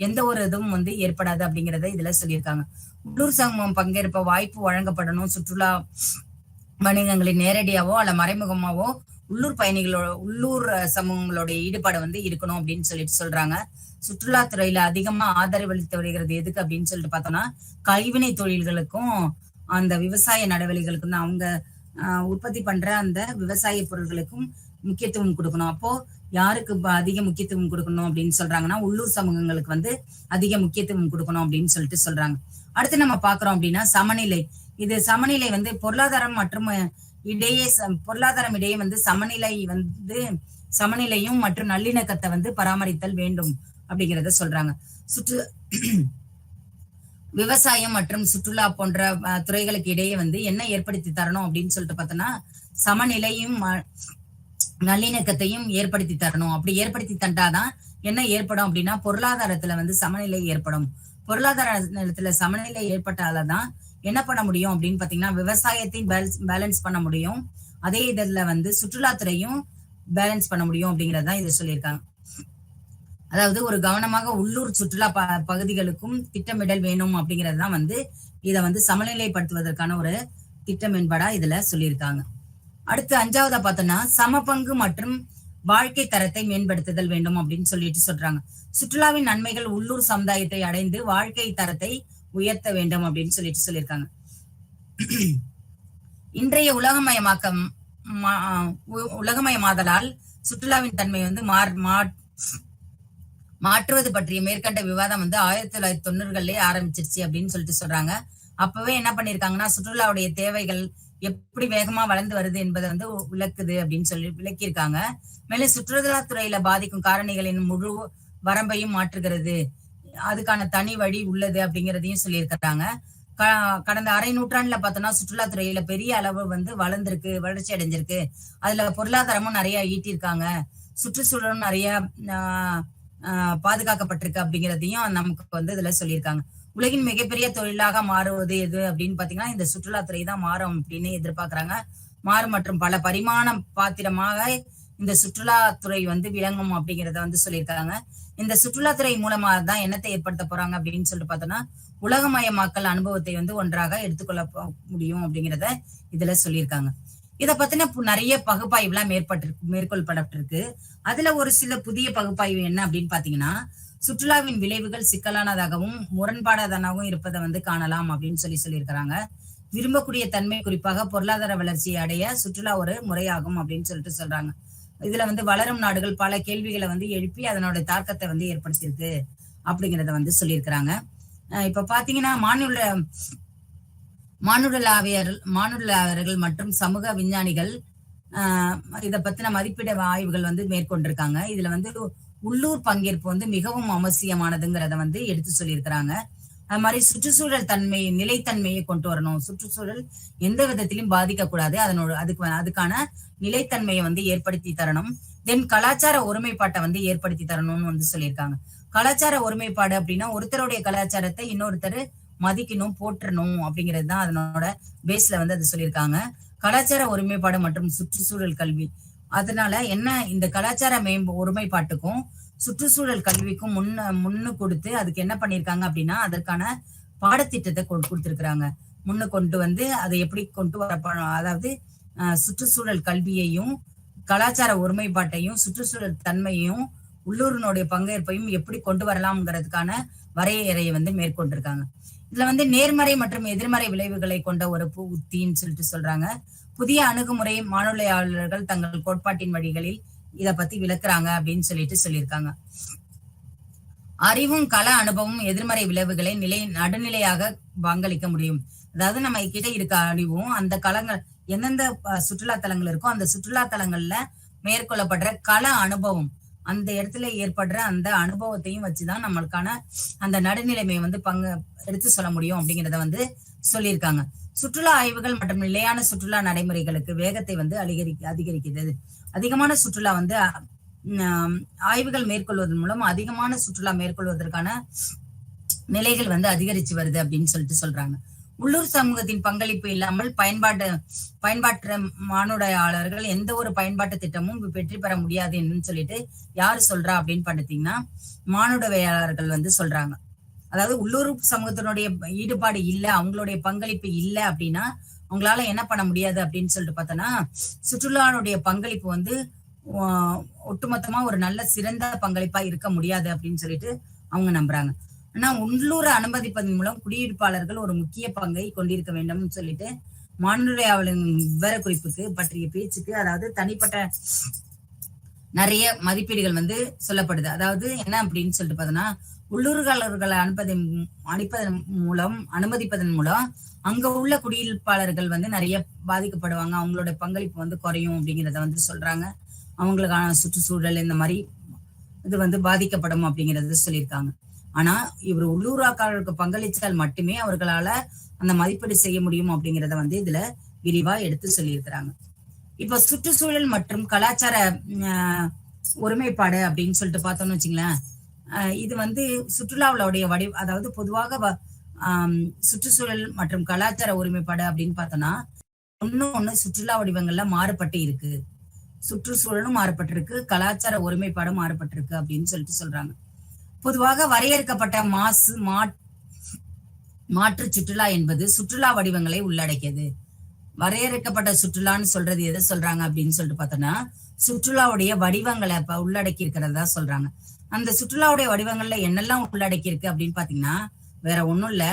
எந்த ஒரு இதுவும் வந்து ஏற்படாது அப்படிங்கறத இதுல சொல்லியிருக்காங்க. உள்ளூர் சமூகம் பங்கேற்ப வாய்ப்பு வழங்கப்படணும். சுற்றுலா வணிகங்களின் நேரடியாவோ அல்ல மறைமுகமாவோ உள்ளூர் சமூகங்களுடைய ஈடுபாடு வந்து இருக்கணும் அப்படின்னு சொல்லிட்டு சொல்றாங்க. சுற்றுலாத்துறையில அதிகமா ஆதரவளித்து வருகிறது எதுக்கு அப்படின்னு சொல்லிட்டு பார்த்தோம்னா, கைவினை தொழில்களுக்கும் அந்த விவசாய நடவடிக்கைகளுக்கும் தான். அவங்க உற்பத்தி பண்ற அந்த விவசாய பொருட்களுக்கும் முக்கியத்துவம் கொடுக்கணும். அப்போ யாருக்கு அதிக முக்கியத்துவம் கொடுக்கணும் அப்படின்னு சொல்றாங்கன்னா, உள்ளூர் சமூகங்களுக்கு வந்து அதிக முக்கியத்துவம் கொடுக்கணும் அப்படின்னு சொல்லிட்டு சொல்றாங்க. அடுத்து நம்ம பாக்குறோம் அப்படின்னா சமநிலை. இது சமநிலை வந்து பொருளாதாரம் இடையே வந்து சமநிலையும் மற்றும் நல்லிணக்கத்தை வந்து பராமரித்தல் வேண்டும் அப்படிங்கிறத சொல்றாங்க. விவசாயம் மற்றும் சுற்றுலா போன்ற துறைகளுக்கு இடையே வந்து என்ன ஏற்படுத்தி தரணும் அப்படின்னு சொல்லிட்டு பார்த்தோம்னா, சமநிலையும் நல்லிணக்கத்தையும் ஏற்படுத்தி தரணும். அப்படி ஏற்படுத்தி தந்தாதான் என்ன ஏற்படும் அப்படின்னா பொருளாதாரத்துல வந்து சமநிலை ஏற்படும். பொருளாதாரத்துல சமநிலை ஏற்பட்டால்தான் என்ன பண்ண முடியும் அப்படின்னு பாத்தீங்கன்னா விவசாயத்தையும் பேலன்ஸ் பண்ண முடியும். அதே இதுல வந்து சுற்றுலாத்துறையும் பேலன்ஸ் பண்ண முடியும் அப்படிங்கறதுதான் இதை சொல்லியிருக்காங்க. அதாவது ஒரு கவனமாக உள்ளூர் சுற்றுலா பகுதிகளுக்கும் திட்டமிடல் வேணும் அப்படிங்கறதுதான் வந்து இதை வந்து சமநிலைப்படுத்துவதற்கான ஒரு திட்டமின்படா இதுல சொல்லியிருக்காங்க. அடுத்து 5வதா பார்த்தோம்னா சமபங்கு மற்றும் வாழ்க்கை தரத்தை மேம்படுத்துதல் வேண்டும் அப்படின்னு சொல்லிட்டு சொல்றாங்க. சுற்றுலாவின் நன்மைகள் உள்ளூர் சமுதாயத்தை அடைந்து வாழ்க்கை தரத்தை உயர்த்த வேண்டும் அப்படின்னு சொல்லிட்டு சொல்லியிருக்காங்க. இன்றைய உலகமயமாதலால் சுற்றுலாவின் தன்மை வந்து மாற்றுவது பற்றிய மேற்கண்ட விவாதம் வந்து 1990களிலே ஆரம்பிச்சிருச்சு அப்படின்னு சொல்லிட்டு சொல்றாங்க. அப்பவே என்ன பண்ணிருக்காங்கன்னா சுற்றுலாவுடைய தேவைகள் எப்படி வேகமா வளர்ந்து வருது என்பதை வந்து விளக்குது அப்படின்னு சொல்லி விளக்கியிருக்காங்க. மேலும் சுற்றுலாத்துறையில பாதிக்கும் காரணிகளின் முழு வரம்பையும் மாற்றுகிறது. அதுக்கான தனி வழி உள்ளது அப்படிங்கிறதையும் சொல்லியிருக்கிறாங்க. கடந்த அரை நூற்றாண்டுல பார்த்தோம்னா சுற்றுலாத்துறையில பெரிய அளவு வந்து வளர்ந்திருக்கு, வளர்ச்சி அடைஞ்சிருக்கு. அதுல பொருளாதாரமும் நிறைய ஈட்டியிருக்காங்க, சுற்றுச்சூழலும் நிறைய பாதுகாக்கப்பட்டிருக்கு அப்படிங்கிறதையும் நமக்கு வந்து இதுல சொல்லியிருக்காங்க. உலகின் மிகப்பெரிய தொழிலாக மாறுவது எது அப்படின்னு பாத்தீங்கன்னா இந்த சுற்றுலாத்துறை தான் மாறும் அப்படின்னு எதிர்பார்க்கறாங்க. மாறும் மற்றும் பல பரிமாண பாத்திரமாக இந்த சுற்றுலாத்துறை வந்து விளங்கும் அப்படிங்கிறத வந்து சொல்லியிருக்காங்க. இந்த சுற்றுலாத்துறை மூலமா தான் என்னத்தை ஏற்படுத்த போறாங்க அப்படின்னு சொல்லிட்டு பார்த்தோம்னா உலகமயமாக்கல் அனுபவத்தை வந்து ஒன்றாக எடுத்துக்கொள்ள முடியும் அப்படிங்கிறத இதுல சொல்லியிருக்காங்க. இதை பத்தின நிறைய பகுப்பாய்வுலாம் மேற்கொள்ளப்பட்டிருக்கு. அதுல ஒரு சில புதிய பகுப்பாய்வு என்ன அப்படின்னு பாத்தீங்கன்னா சுற்றுலாவின் விளைவுகள் சிக்கலானதாகவும் முரண்பாடானதாகவும் இருப்பதை வந்து காணலாம் அப்படின்னு சொல்லியிருக்கிறாங்க. விரும்பக்கூடிய தன்மை குறிப்பாக பொருளாதார வளர்ச்சியை அடைய சுற்றுலா ஒரு முறையாகும் அப்படின்னு சொல்லிட்டு சொல்றாங்க. இதுல வந்து வளரும் நாடுகள் பல கேள்விகளை வந்து எழுப்பி அதனோட தாக்கத்தை வந்து ஏற்படுத்தியிருக்கு அப்படிங்கிறத வந்து சொல்லியிருக்கிறாங்க. இப்ப பாத்தீங்கன்னா மானுடலாவியர்கள் மற்றும் சமூக விஞ்ஞானிகள் இதை பத்தின மதிப்பீடு ஆய்வுகள் வந்து மேற்கொண்டிருக்காங்க. இதுல வந்து உள்ளூர் பங்கேற்பு வந்து மிகவும் அவசியமானதுங்கிறத வந்து எடுத்து சொல்லியிருக்கிறாங்க. அது மாதிரி சுற்றுச்சூழல் நிலைத்தன்மையை கொண்டு வரணும். சுற்றுச்சூழல் எந்த விதத்திலும் பாதிக்க கூடாது, அதுக்கான நிலைத்தன்மையை வந்து ஏற்படுத்தி தரணும். தென் கலாச்சார ஒருமைப்பாட்டை வந்து ஏற்படுத்தி தரணும்னு வந்து சொல்லியிருக்காங்க. கலாச்சார ஒருமைப்பாடு அப்படின்னா ஒருத்தருடைய கலாச்சாரத்தை இன்னொருத்தர் மதிக்கணும், போற்றணும் அப்படிங்கிறது தான் அதனோட பேஸ்ல வந்து அது சொல்லியிருக்காங்க. கலாச்சார ஒருமைப்பாடு மற்றும் சுற்றுச்சூழல் கல்வி, அதனால என்ன இந்த கலாச்சார ஒருமைப்பாட்டுக்கும் சுற்றுச்சூழல் கல்விக்கும் முன்னு கொடுத்து அதுக்கு என்ன பண்ணிருக்காங்க அப்படின்னா அதற்கான பாடத்திட்டத்தை கொடுத்திருக்கிறாங்க. முன்னு கொண்டு வந்து அதை எப்படி கொண்டு வர, அதாவது சுற்றுச்சூழல் கல்வியையும் கலாச்சார ஒருமைப்பாட்டையும் சுற்றுச்சூழல் தன்மையையும் உள்ளூரினுடைய பங்கேற்பையும் எப்படி கொண்டு வரலாம்ங்கிறதுக்கான வரையறையை வந்து மேற்கொண்டிருக்காங்க. இதுல வந்து நேர்மறை மற்றும் எதிர்மறை விளைவுகளை கொண்ட ஒரு உத்தின்னு சொல்லிட்டு சொல்றாங்க. புதிய அணுகுமுறை மானுடவியலாளர்கள் தங்கள் கோட்பாட்டின் வழிகளில் இத பத்தி விளக்குறாங்க அப்படின்னு சொல்லியிருக்காங்க. அறிவும் கள அனுபவமும் எதிர்மறை விளைவுகளை நடுநிலையாக பங்களிக்க முடியும். அதாவது நம்ம கிட்ட இருக்க அறிவும் அந்த களங்கள் எந்தெந்த சுற்றுலா தலங்கள் இருக்கோ அந்த சுற்றுலா தலங்கள்ல மேற்கொள்ளப்படுற கள அனுபவம், அந்த இடத்துல ஏற்படுற அந்த அனுபவத்தையும் வச்சுதான் நம்மளுக்கான அந்த நடுநிலைமையை வந்து எடுத்து சொல்ல முடியும் அப்படிங்கிறத வந்து சொல்லியிருக்காங்க. சுற்றுலா ஆய்வுகள் மற்றும் நிலையான சுற்றுலா நடைமுறைகளுக்கு வேகத்தை வந்து அதிகரிக்கிறது. அதிகமான சுற்றுலா வந்து ஆய்வுகள் மேற்கொள்வதன் மூலம் அதிகமான சுற்றுலா மேற்கொள்வதற்கான நிலைகள் வந்து அதிகரிச்சு வருது அப்படின்னு சொல்றாங்க. உள்ளூர் சமூகத்தின் பங்களிப்பு இல்லாமல் பயன்பாட்டு மானுடையாளர்கள் எந்த ஒரு பயன்பாட்டு திட்டமும் வெற்றி பெற முடியாதுன்னு சொல்லிட்டு யாரு சொல்றா அப்படின்னு பாத்தீங்கன்னா மானுடவியலாளர்கள் வந்து சொல்றாங்க. அதாவது உள்ளூர் சமூகத்தினுடைய ஈடுபாடு இல்லை, அவங்களுடைய பங்களிப்பு இல்லை அப்படின்னா அவங்களால என்ன பண்ண முடியாது அப்படின்னு சொல்லிட்டு பார்த்தோன்னா சுற்றுலாவுடைய பங்களிப்பு வந்து ஒட்டுமொத்தமா ஒரு நல்ல சிறந்த பங்களிப்பா இருக்க முடியாது அப்படின்னு சொல்லிட்டு அவங்க நம்புறாங்க. ஆனா உள்ளூரை அனுமதிப்பதன் மூலம் குடியிருப்பாளர்கள் ஒரு முக்கிய பங்கை கொண்டிருக்க வேண்டும் சொல்லிட்டு மானுடவியலாளரின் விவர குறிப்புக்கு பற்றிய பேச்சுக்கு, அதாவது தனிப்பட்ட நிறைய மதிப்பீடுகள் வந்து சொல்லப்படுது. அதாவது என்ன அப்படின்னு சொல்லிட்டு பார்த்தோம்னா உள்ளூர்காரர்களை அனுமதிப்பதன் மூலம் அங்க உள்ள குடியிருப்பாளர்கள் வந்து நிறைய பாதிக்கப்படுவாங்க, அவங்களோட பங்களிப்பு வந்து குறையும் அப்படிங்கிறத வந்து சொல்றாங்க. அவங்களுக்கான சுற்றுச்சூழல் இந்த மாதிரி இது வந்து பாதிக்கப்படும் அப்படிங்கறத சொல்லியிருக்காங்க. ஆனா இவர் உள்ளூராக்காரர்களுக்கு பங்களிச்சால் மட்டுமே அவர்களால அந்த மதிப்பீடு செய்ய முடியும் அப்படிங்கிறத வந்து இதுல விரிவா எடுத்து சொல்லியிருக்கிறாங்க. இப்ப சுற்றுச்சூழல் மற்றும் கலாச்சார ஒருமைப்பாடு அப்படின்னு சொல்லிட்டு பார்த்தோம்னு வச்சுங்களேன், இது வந்து சுற்றுலாவுடைய அதாவது பொதுவாக சுற்றுச்சூழல் மற்றும் கலாச்சார ஒருமைப்பாடு அப்படின்னு பார்த்தோம்னா ஒண்ணு சுற்றுலா வடிவங்கள்ல மாறுபட்டு இருக்கு, சுற்றுச்சூழலும் மாறுபட்டிருக்கு, கலாச்சார ஒருமைப்பாடும் மாறுபட்டிருக்கு அப்படின்னு சொல்லிட்டு சொல்றாங்க. பொதுவாக வரையறுக்கப்பட்ட மாற்று சுற்றுலா என்பது சுற்றுலா வடிவங்களை உள்ளடக்கியது. வரையறுக்கப்பட்ட சுற்றுலான்னு சொல்றது எதை சொல்றாங்க அப்படின்னு சொல்லிட்டு பார்த்தோம்னா சுற்றுலாவுடைய வடிவங்களை உள்ளடக்கி இருக்கிறதா சொல்றாங்க. அந்த சுற்றுலாவுடைய வடிவங்கள்ல என்னெல்லாம் உள்ளடக்கி இருக்கு அப்படின்னு பாத்தீங்கன்னா வேற ஒண்ணும் இல்ல,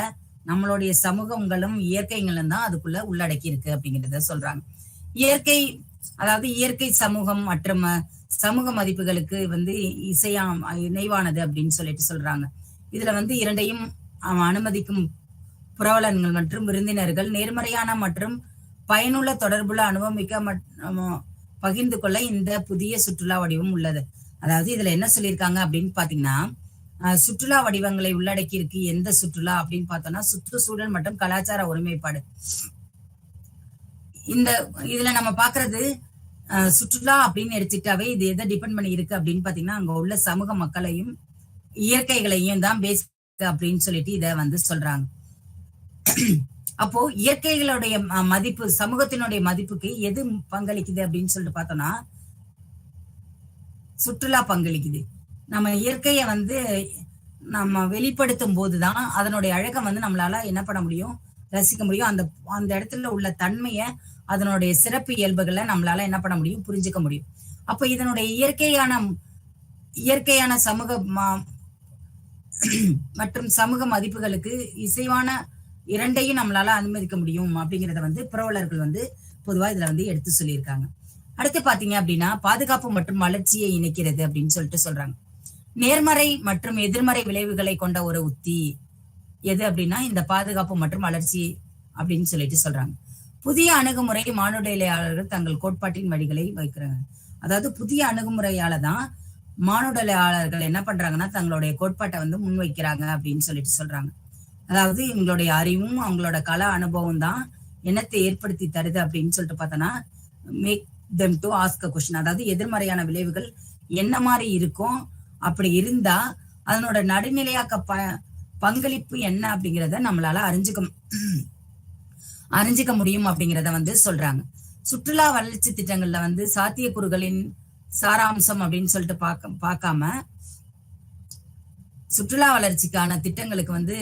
நம்மளுடைய சமூகங்களும் இயற்கைகளும் தான் அதுக்குள்ள உள்ளடக்கி இருக்கு அப்படிங்கிறத சொல்றாங்க. இயற்கை சமூகம் மற்றும் சமூக மதிப்புகளுக்கு வந்து இணைவானது அப்படின்னு சொல்லிட்டு சொல்றாங்க. இதுல வந்து இரண்டையும் அனுமதிக்கும் புரவலன்கள் மற்றும் விருந்தினர்கள் நேர்மறையான மற்றும் பயனுள்ள தொடர்புள்ள அனுபவமிக்க பகிர்ந்து கொள்ள இந்த புதிய சுற்றுலா வடிவம் உள்ளது. அதாவது இதுல என்ன சொல்லியிருக்காங்க அப்படின்னு பாத்தீங்கன்னா சுற்றுலா வடிவங்களை உள்ளடக்கி இருக்கு. எந்த சுற்றுலா அப்படின்னு பார்த்தோம்னா சுற்றுச்சூழல் மற்றும் கலாச்சார ஒருமைப்பாடு. இந்த இதுல நம்ம பாக்குறது சுற்றுலா அப்படின்னு எடுத்துட்டாவே இது எதை டிபெண்ட் பண்ணி இருக்கு அப்படின்னு பாத்தீங்கன்னா அங்க உள்ள சமூக மக்களையும் இயற்கைகளையும் தான் பேஸ் அப்படின்னு சொல்லிட்டு இத வந்து சொல்றாங்க. அப்போ இயற்கைகளுடைய மதிப்பு, சமூகத்தினுடைய மதிப்புக்கு எது பங்களிக்குது அப்படின்னு சொல்லிட்டு பார்த்தோம்னா சுற்றுலா பங்களிக்குது. நம்ம இயற்கையை வந்து நம்ம வெளிப்படுத்தும் போதுதான் அதனுடைய அழகை வந்து நம்மளால என்ன பண்ண முடியும், ரசிக்க முடியும். அந்த அந்த இடத்துல உள்ள தன்மைய, அதனுடைய சிறப்பு இயல்புகளை நம்மளால என்ன பண்ண முடியும், புரிஞ்சுக்க முடியும். அப்ப இதனுடைய இயற்கையான சமூக மற்றும் சமூக மதிப்புகளுக்கு இசைவான இரண்டையும் நம்மளால அனுமதிக்க முடியும் அப்படிங்கிறத வந்து புரவலர்கள் வந்து பொதுவா இதுல வந்து எடுத்து சொல்லியிருக்காங்க. அடுத்து பாத்தீங்க அப்படின்னா பாதுகாப்பு மற்றும் வளர்ச்சியை இணைக்கிறது அப்படின்னு சொல்லிட்டு சொல்றாங்க. நேர்மறை மற்றும் எதிர்மறை விளைவுகளை கொண்ட ஒரு உத்தி எது அப்படின்னா இந்த பாதுகாப்பு மற்றும் வளர்ச்சி அப்படின்னு சொல்லிட்டு சொல்றாங்க. புதிய அணுகுமுறை மானுடவியலாளர்கள் தங்கள் கோட்பாட்டின் வழிகளை வைக்கிறாங்க. அதாவது புதிய அணுகுமுறையால தான் மானுடவியலாளர்கள் என்ன பண்றாங்கன்னா தங்களுடைய கோட்பாட்டை வந்து முன்வைக்கிறாங்க அப்படின்னு சொல்லிட்டு சொல்றாங்க. அதாவது இவங்களுடைய அறிவும் அவங்களோட கல அனுபவம் தான் என்னத்தை ஏற்படுத்தி தருது அப்படின்னு சொல்லிட்டு பார்த்தோன்னா make them to ask a question. அதாவது எதிர்மறையான விளைவுகள் என்ன மாதிரி இருக்கும், அப்படி இருந்தா அதனோட நடுநிலையாக்க பங்களிப்பு என்ன அப்படிங்கிறத நம்மளால அறிஞ்சிக்க முடியும் அப்படிங்கிறத வந்து சொல்றாங்க. சுற்றுலா வளர்ச்சி திட்டங்கள்ல வந்து சாத்தியக்கூறுகளின் சாராம்சம் அப்படின்னு சொல்லிட்டு பார்க்காம சுற்றுலா வளர்ச்சிக்கான திட்டங்களுக்கு வந்து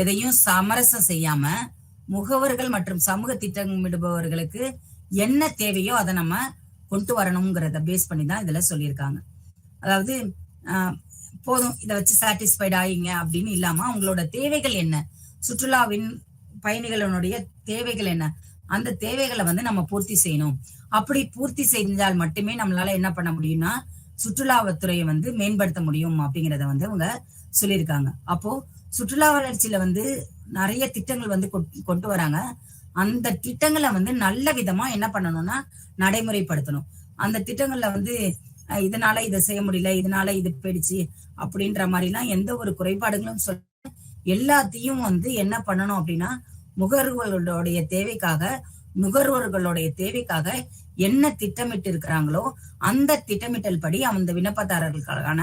எதையும் சமரசம் செய்யாம முகவர்கள் மற்றும் சமூக திட்டமிடுபவர்களுக்கு என்ன தேவையோ அதை நம்ம கொண்டு வரணுங்கிறத பேஸ் பண்ணி தான் இதுல சொல்லியிருக்காங்க. அதாவது போதும் இதை வச்சு சாட்டிஸ்ஃபைட் ஆயிங்க அப்படின்னு இல்லாம அவங்களோட தேவைகள் என்ன, சுற்றுலாவின் பயணிகளுடைய தேவைகள் என்ன, அந்த தேவைகளை வந்து நம்ம பூர்த்தி செய்யணும். அப்படி பூர்த்தி செஞ்சால் மட்டுமே நம்மளால என்ன பண்ண முடியும்னா சுற்றுலாத்துறையை வந்து மேம்படுத்த முடியும் அப்படிங்கிறத வந்து அவங்க சொல்லியிருக்காங்க. அப்போ சுற்றுலா வளர்ச்சியில வந்து நிறைய திட்டங்கள் வந்து கொண்டு வராங்க. அந்த திட்டங்களை வந்து நல்ல விதமா என்ன பண்ணணும்னா நடைமுறைப்படுத்தணும். அந்த திட்டங்கள்ல வந்து இதனால இதை செய்ய முடியல, இதனால இது போயிடுச்சு அப்படின்ற மாதிரி எல்லாம் எந்த ஒரு குறைபாடுகளும் சொல்ல எல்லாத்தையும் வந்து என்ன பண்ணணும் அப்படின்னா நுகர்வோர்களுடைய தேவைக்காக என்ன திட்டமிட்டு இருக்கிறாங்களோ அந்த திட்டமிட்டல் படி அந்த விண்ணப்பதாரர்களுக்கான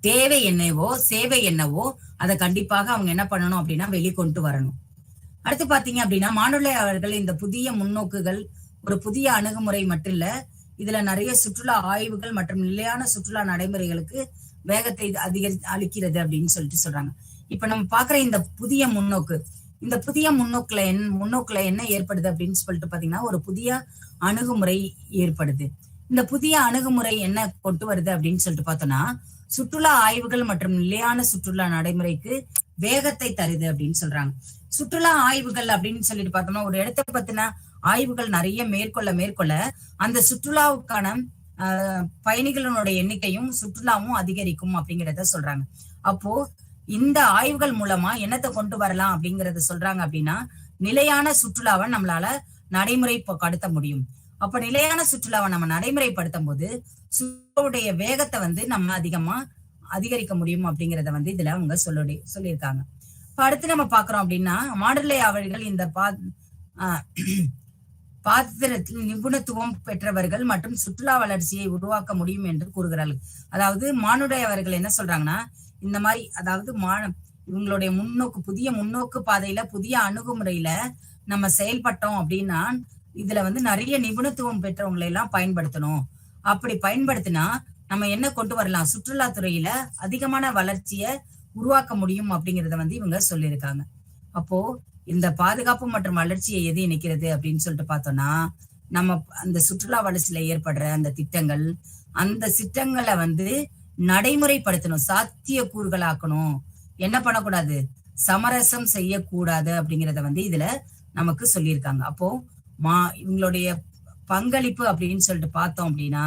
தேவை என்னவோ சேவை என்னவோ அதை கண்டிப்பாக அவங்க என்ன பண்ணணும் அப்படின்னா வெளிக்கொண்டு வரணும். அடுத்து பாத்தீங்க அப்படின்னா மானுடவியலாளர்கள் இந்த புதிய முன்னோக்குகள் ஒரு புதிய அணுகுமுறை மட்டும் இல்ல, இதுல நிறைய சுற்றுலா ஆய்வுகள் மற்றும் நிலையான சுற்றுலா நடைமுறைகளுக்கு வேகத்தை அளிக்கிறது அப்படின்னு சொல்லிட்டு சொல்றாங்க. இப்ப நம்ம பாக்குற இந்த புதிய முன்னோக்குல என்ன ஏற்படுது அப்படின்னு சொல்லிட்டு பாத்தீங்கன்னா ஒரு புதிய அணுகுமுறை ஏற்படுது. இந்த புதிய அணுகுமுறை என்ன கொண்டு வருது அப்படின்னு சொல்லிட்டு பார்த்தோம்னா சுற்றுலா ஆய்வுகள் மற்றும் நிலையான சுற்றுலா நடைமுறைக்கு வேகத்தை தருது அப்படின்னு சொல்றாங்க. சுற்றுலா ஆய்வுகள் அப்படின்னு சொல்லிட்டு பார்த்தோம்னா ஒரு இடத்தை பத்தின ஆய்வுகள் நிறைய மேற்கொள்ள அந்த சுற்றுலாவுக்கான பயணிகளுடைய எண்ணிக்கையும் சுற்றுலாவும் அதிகரிக்கும் அப்படிங்கிறத சொல்றாங்க. அப்போ இந்த ஆய்வுகள் மூலமா என்னத்தை கொண்டு வரலாம் அப்படிங்கறத சொல்றாங்க அப்படின்னா நிலையான சுற்றுலாவை நம்மளால நடைமுறைப்படுத்த முடியும். அப்ப நிலையான சுற்றுலாவை நம்ம நடைமுறைப்படுத்தும் போது சுற்றுலாவுடைய வேகத்தை வந்து நம்ம அதிகரிக்க முடியும் அப்படிங்கறத வந்து இதுல அவங்க சொல்லியிருக்காங்க. இப்ப அடுத்து நம்ம பாக்குறோம் அப்படின்னா மானுடவியலாளர்கள் இந்த பாத்திரத்தில் நிபுணத்துவம் பெற்றவர்கள் மற்றும் சுற்றுலா வளர்ச்சியை உருவாக்க முடியும் என்று கூறுகிறார்கள். அதாவது மானுடவியலாளர்கள் என்ன சொல்றாங்கன்னா இந்த மாதிரி அதாவது இவங்களுடைய புதிய முன்னோக்கு பாதையில புதிய அணுகுமுறையில நம்ம செயல்பட்டோம் அப்படின்னா இதுல வந்து நிறைய நிபுணத்துவம் பெற்றவங்களை எல்லாம் பயன்படுத்தணும். அப்படி பயன்படுத்தினா நம்ம என்ன கொண்டு வரலாம், சுற்றுலாத்துறையில அதிகமான வளர்ச்சியை உருவாக்க முடியும் அப்படிங்கறத வந்து இவங்க சொல்லியிருக்காங்க. அப்போ இந்த பாதுகாப்பு மற்றும் வளர்ச்சியை எது இணைக்கிறது அப்படின்னு சொல்லிட்டு பார்த்தோம்னா நம்ம அந்த சுற்றுலா வளர்ச்சியில ஏற்படுற அந்த திட்டங்களை வந்து நடைமுறைப்படுத்தணும், சாத்திய கூறுகளாக்கணும், என்ன பண்ணக்கூடாது, சமரசம் செய்யக்கூடாது அப்படிங்கிறத வந்து இதுல நமக்கு சொல்லியிருக்காங்க. அப்போ இவங்களுடைய பங்களிப்பு அப்படின்னு சொல்லிட்டு பார்த்தோம் அப்படின்னா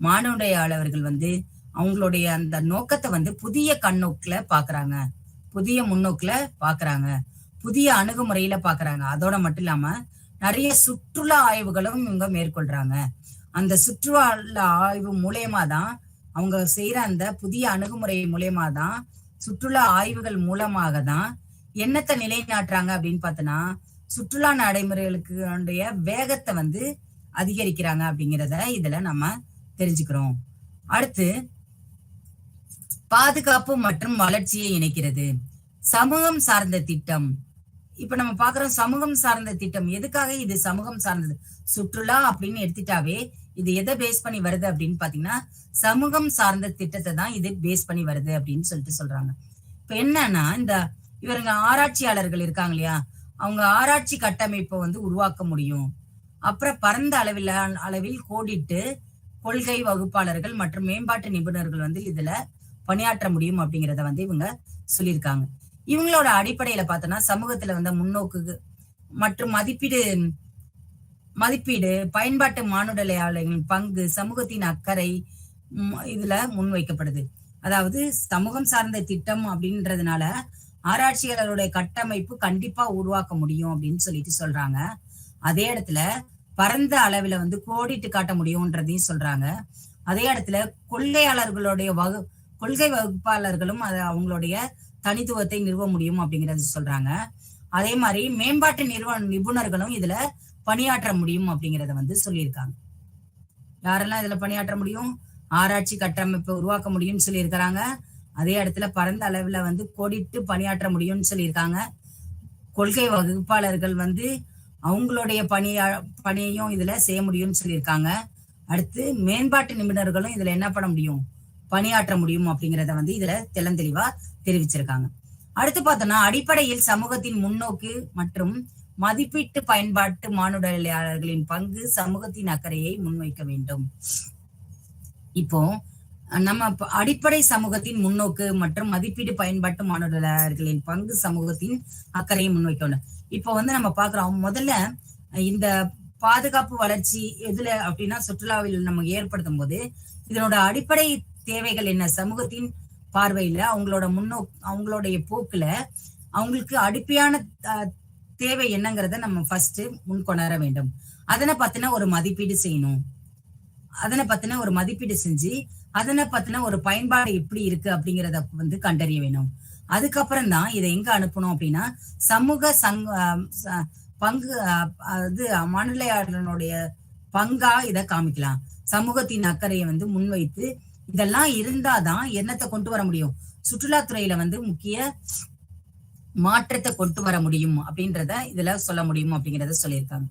மானுடவியலாளர்கள் வந்து அவங்களுடைய அந்த நோக்கத்தை வந்து புதிய கண்ணோக்குல பாக்குறாங்க, புதிய முன்னோக்குல பாக்குறாங்க, புதிய அணுகுமுறையில பாக்குறாங்க. அதோட மட்டும் இல்லாம நிறைய சுற்றுலா ஆய்வுகளும் இவங்க மேற்கொள்றாங்க. அந்த சுற்றுலா ஆய்வு மூலயமா தான் அவங்க செய்யற அந்த புதிய அணுகுமுறை மூலியமா தான், சுற்றுலா ஆய்வுகள் மூலமாக தான் என்னத்தை நிலைநாட்டுறாங்க அப்படின்னு பார்த்தோன்னா, சுற்றுலா நடைமுறைகளுக்கு வேகத்தை வந்து அதிகரிக்கிறாங்க அப்படிங்கிறத இதுல நம்ம தெரிஞ்சுக்கிறோம். அடுத்து பாதுகாப்பு மற்றும் வளர்ச்சியை இணைக்கிறது. சமூகம் சார்ந்த திட்டம். இப்ப நம்ம பாக்குறோம் சமூகம் சார்ந்த திட்டம். எதுக்காக இது சமூகம் சார்ந்தது? சுற்றுலா அப்படின்னு எடுத்துட்டாவே இது எதை பேஸ் பண்ணி வருது அப்படின்னு பாத்தீங்கன்னா, சமூகம் சார்ந்த திட்டத்தை தான் இது பேஸ் பண்ணி வருது அப்படின்னு சொல்றாங்க. இப்ப என்னன்னா, இந்த இவருங்க ஆராய்ச்சியாளர்கள் இருக்காங்க இல்லையா, அவங்க ஆராய்ச்சி கட்டமைப்பை வந்து உருவாக்க முடியும். அப்புறம் பரந்த அளவில் கோடிட்டு கொள்கை வகுப்பாளர்கள் மற்றும் மேம்பாட்டு நிபுணர்கள் வந்து இதுல பணியாற்ற முடியும் அப்படிங்கிறத வந்து இவங்க சொல்லியிருக்காங்க. இவங்களோட அடிப்படையில பார்த்தோம்னா, சமூகத்துல வந்து முன்னோக்கு மற்றும் மதிப்பீடு, பயன்பாட்டு மானுடலையாளர்களின் பங்கு, சமூகத்தின் அக்கறை இதுல முன்வைக்கப்படுது. அதாவது சமூகம் சார்ந்த திட்டம் அப்படின்றதுனால ஆராய்ச்சியாளருடைய கட்டமைப்பு கண்டிப்பா உருவாக்க முடியும் அப்படின்னு சொல்லிட்டு சொல்றாங்க. அதே இடத்துல பரந்த அளவுல வந்து கோடிட்டு காட்ட முடியும்ன்றதையும் சொல்றாங்க. அதே இடத்துல கொள்கை வகுப்பாளர்களும் அவங்களுடைய தனித்துவத்தை நிறுவ முடியும் அப்படிங்கறது சொல்றாங்க. அதே மாதிரி மேம்பாட்டு நிபுணர்களும் இதுல பணியாற்ற முடியும் அப்படிங்கறத வந்து சொல்லியிருக்காங்க. யாரெல்லாம் இதுல பணியாற்ற முடியும்? ஆராய்ச்சி கட்டமைப்பை உருவாக்க முடியும்னு சொல்லியிருக்கிறாங்க. அதே இடத்துல பரந்த அளவுல வந்து கோடிட்டு பணியாற்ற முடியும்னு சொல்லியிருக்காங்க. கொள்கை வகுப்பாளர்கள் வந்து அவங்களுடைய பணியையும் இதுல செய்ய முடியும்னு சொல்லியிருக்காங்க. அடுத்து மேம்பாட்டு நிபுணர்களும் இதுல என்ன பண்ண முடியும்? பணியாற்ற முடியும் அப்படிங்கிறத வந்து இதுல தெளிவா தெரிவிச்சிருக்காங்க. அடுத்து பார்த்தோம்னா, அடிப்படையில் சமூகத்தின் முன்னோக்கு மற்றும் மதிப்பீட்டு பயன்பாட்டு மானுடவியலாளர்களின் பங்கு சமூகத்தின் அக்கறையை முன்வைக்க வேண்டும். இப்போ நம்ம அடிப்படை சமூகத்தின் முன்னோக்கு மற்றும் மதிப்பீடு பயன்பாட்டு மானுடவியலாளர்களின் பங்கு சமூகத்தின் அக்கறையை முன்வைக்க வேண்டும். இப்போ வந்து நம்ம பாக்குறோம், முதல்ல இந்த பாதுகாப்பு வளர்ச்சி எதுல அப்படின்னா சுற்றுலாவில் நம்ம ஏற்படுத்தும் போது இதனோட அடிப்படை தேவைகள் என்ன? சமூகத்தின் பார்வையில அவங்களுடைய போக்குல அவங்களுக்கு அடிப்படையான தேவை என்னங்கிறத நம்ம ஃபர்ஸ்ட் முன்கொணர வேண்டும். அதனை பத்தின ஒரு மதிப்பீடு செய்யணும். அதனை பத்தின ஒரு மதிப்பீடு செஞ்சு அதனை பத்தின ஒரு பயன்பாடு எப்படி இருக்கு அப்படிங்கிறத வந்து கண்டறிய வேணும். அதுக்கப்புறம் தான் இதை எங்க அனுப்பணும் அப்படின்னா, சமூக பங்கு அது மாநிலையாளனுடைய பங்கா இதை காமிக்கலாம். சமூகத்தின் அக்கறையை வந்து முன்வைத்து இதெல்லாம் இருந்தாதான் என்னத்தை கொண்டு வர முடியும்? சுற்றுலாத்துறையில வந்து முக்கிய மாற்றத்தை கொண்டு வர முடியும் அப்படின்றத இதுல சொல்ல முடியும் அப்படிங்கிறத சொல்லியிருக்காங்க.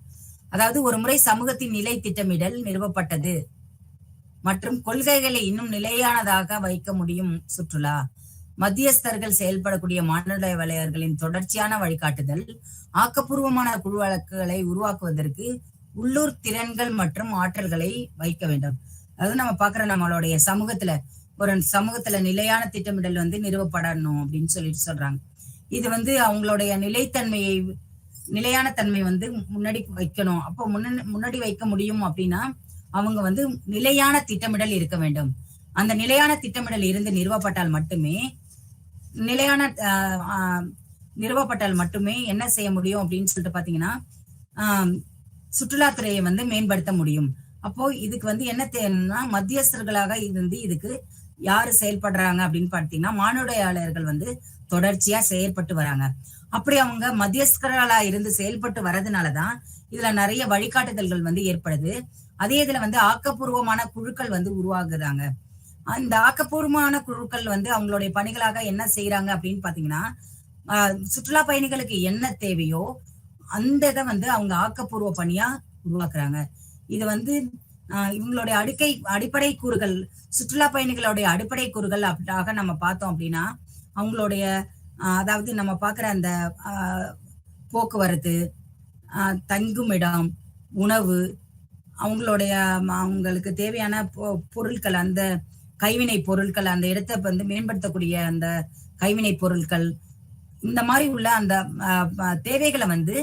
அதாவது ஒரு முறை சமூகத்தின் நிலை திட்டமிடல் நிறுவப்பட்டது மற்றும் கொள்கைகளை இன்னும் நிலையானதாக வைக்க முடியும். சுற்றுலா மத்தியஸ்தர்கள் செயல்படக்கூடிய மானுடவியலாளர்களின் தொடர்ச்சியான வழிகாட்டுதல், ஆக்கப்பூர்வமான குழு வழக்குகளை உருவாக்குவதற்கு உள்ளூர் திறன்கள் மற்றும் ஆற்றல்களை வைக்க வேண்டும். அதாவது நம்ம பாக்குற நம்மளுடைய சமூகத்துல நிலையான திட்டமிடல் வந்து நிறுவப்படணும் அப்படின்னு சொல்லிட்டு சொல்றாங்க. இது வந்து அவங்களுடைய நிலையான தன்மை வந்து முன்னாடி வைக்கணும். அப்போ முன்னாடி வைக்க முடியும் அப்படின்னா அவங்க வந்து நிலையான திட்டமிடல் இருக்க வேண்டும். அந்த நிலையான திட்டமிடல் இருந்து நிறுவப்பட்டால் மட்டுமே என்ன செய்ய முடியும் அப்படின்னு சொல்லிட்டு பாத்தீங்கன்னா, சுற்றுலாத்துறையை வந்து மேம்படுத்த முடியும். அப்போ இதுக்கு வந்து என்ன தேவைன்னா, மத்தியஸ்தர்களாக இருந்து இதுக்கு யாரு செயல்படுறாங்க அப்படின்னு பாத்தீங்கன்னா, மானுடவியலாளர்கள் வந்து தொடர்ச்சியா செயல்பட்டு வராங்க. அப்படி அவங்க மத்தியஸ்தர்களா இருந்து செயல்பட்டு வர்றதுனாலதான் இதுல நிறைய வழிகாட்டுதல்கள் வந்து ஏற்படுது. அதே இதுல வந்து ஆக்கப்பூர்வமான குழுக்கள் வந்து உருவாகுறாங்க. அந்த ஆக்கப்பூர்வமான குழுக்கள் வந்து அவங்களுடைய பணிகளாக என்ன செய்யறாங்க அப்படின்னு பாத்தீங்கன்னா, சுற்றுலா பயணிகளுக்கு என்ன தேவையோ அந்த இதை வந்து அவங்க ஆக்கப்பூர்வ பணியா உருவாக்குறாங்க. இது வந்து இவங்களுடைய அடிப்படை கூறுகள், சுற்றுலா பயணிகளுடைய அடிப்படை கூறுகள் அப்படியாக நம்ம பார்த்தோம் அப்படின்னா, அவங்களுடைய அதாவது நம்ம பாக்குற அந்த போக்குவரத்து, தங்குமிடம், உணவு, அவங்களுக்கு தேவையான பொருட்கள், அந்த கைவினை பொருட்கள், அந்த இடத்தை வந்து மேம்படுத்தக்கூடிய அந்த கைவினை பொருட்கள், இந்த மாதிரி உள்ள அந்த தேவைகளை வந்து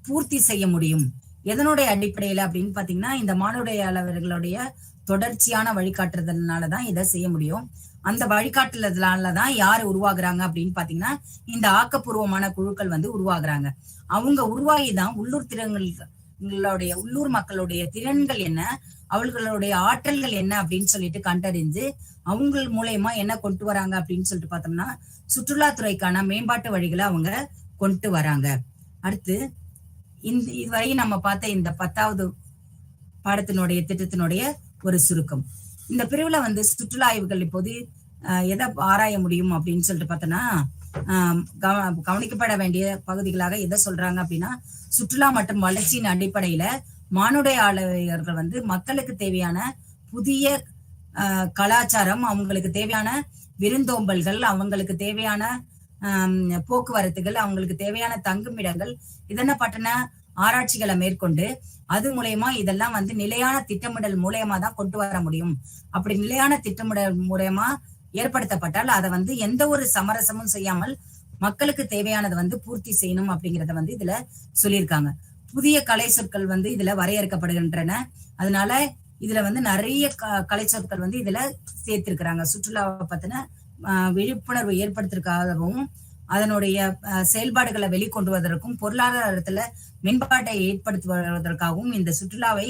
பூர்த்தி செய்ய முடியும். எதனுடைய அடிப்படையில அப்படின்னு பாத்தீங்கன்னா, இந்த மானுடவியலாளர்களுடைய தொடர்ச்சியான வழிகாட்டுதல்னாலதான் இதை செய்ய முடியும். அந்த வழிகாட்டுதல்னாலதான் யாரு உருவாகுறாங்க அப்படின்னு பாத்தீங்கன்னா, இந்த ஆக்கப்பூர்வமான குழுக்கள் வந்து உருவாகுறாங்க. அவங்க உருவாகிதான் உள்ளூர் திறன்கள் அவங்களுடைய உள்ளூர் மக்களுடைய திறன்கள் என்ன, அவர்களுடைய ஆற்றல்கள் என்ன அப்படின்னு சொல்லிட்டு கண்டறிஞ்சு அவங்க மூலயமா என்ன கொண்டு வராங்க அப்படின்னு சொல்லிட்டு பார்த்தோம்னா சுற்றுலாத்துறைக்கான மேம்பாட்டு வழிகளை அவங்க கொண்டு வராங்க. அடுத்து இதுவரை நம்ம பார்த்த இந்த 10வது பாடத்தினுடைய திட்டத்தினுடைய ஒரு சுருக்கம். இந்த பிரிவுல சுற்றுலா ஆய்வுகள் இப்போது எதை ஆராய முடியும் அப்படின்னு சொல்லிட்டு பார்த்தோம்னா கவனிக்கப்பட வேண்டிய பகுதிகளாக எதை சொல்றாங்க அப்படின்னா சுற்றுலா மற்றும் வளர்ச்சியின் அடிப்படையில மானுடையாளர்கள் மக்களுக்கு தேவையான புதிய கலாச்சாரம், அவங்களுக்கு தேவையான விருந்தோம்பல்கள், அவங்களுக்கு தேவையான போக்குவரத்துகள், அவங்களுக்கு தேவையான தங்குமிடங்கள் இதென்ன பற்றின ஆராய்ச்சிகளை மேற்கொண்டு அது மூலயமா இதெல்லாம் நிலையான திட்டமிடல் மூலயமா தான் கொண்டு வர முடியும். அப்படி நிலையான திட்டமிடல் மூலயமா ஏற்படுத்தப்பட்டால் அதை எந்த ஒரு சமரசமும் செய்யாமல் மக்களுக்கு தேவையானதை பூர்த்தி செய்யணும் அப்படிங்கறத இதுல சொல்லியிருக்காங்க. புதிய கலை சொற்கள் இதுல வரையறுக்கப்படுகின்றன. அதனால இதுல நிறைய கலை சொற்கள் இதுல சேர்த்திருக்கிறாங்க. சுற்றுலாவை பத்தின விழிப்புணர்வு ஏற்படுத்துறதுக்காகவும் அதனுடைய செயல்பாடுகளை வெளிக்கொண்டு வருவதற்கும் பொருளாதாரத்துல மேம்பாட்டை ஏற்படுத்துவதற்காகவும் இந்த சுற்றுலாவை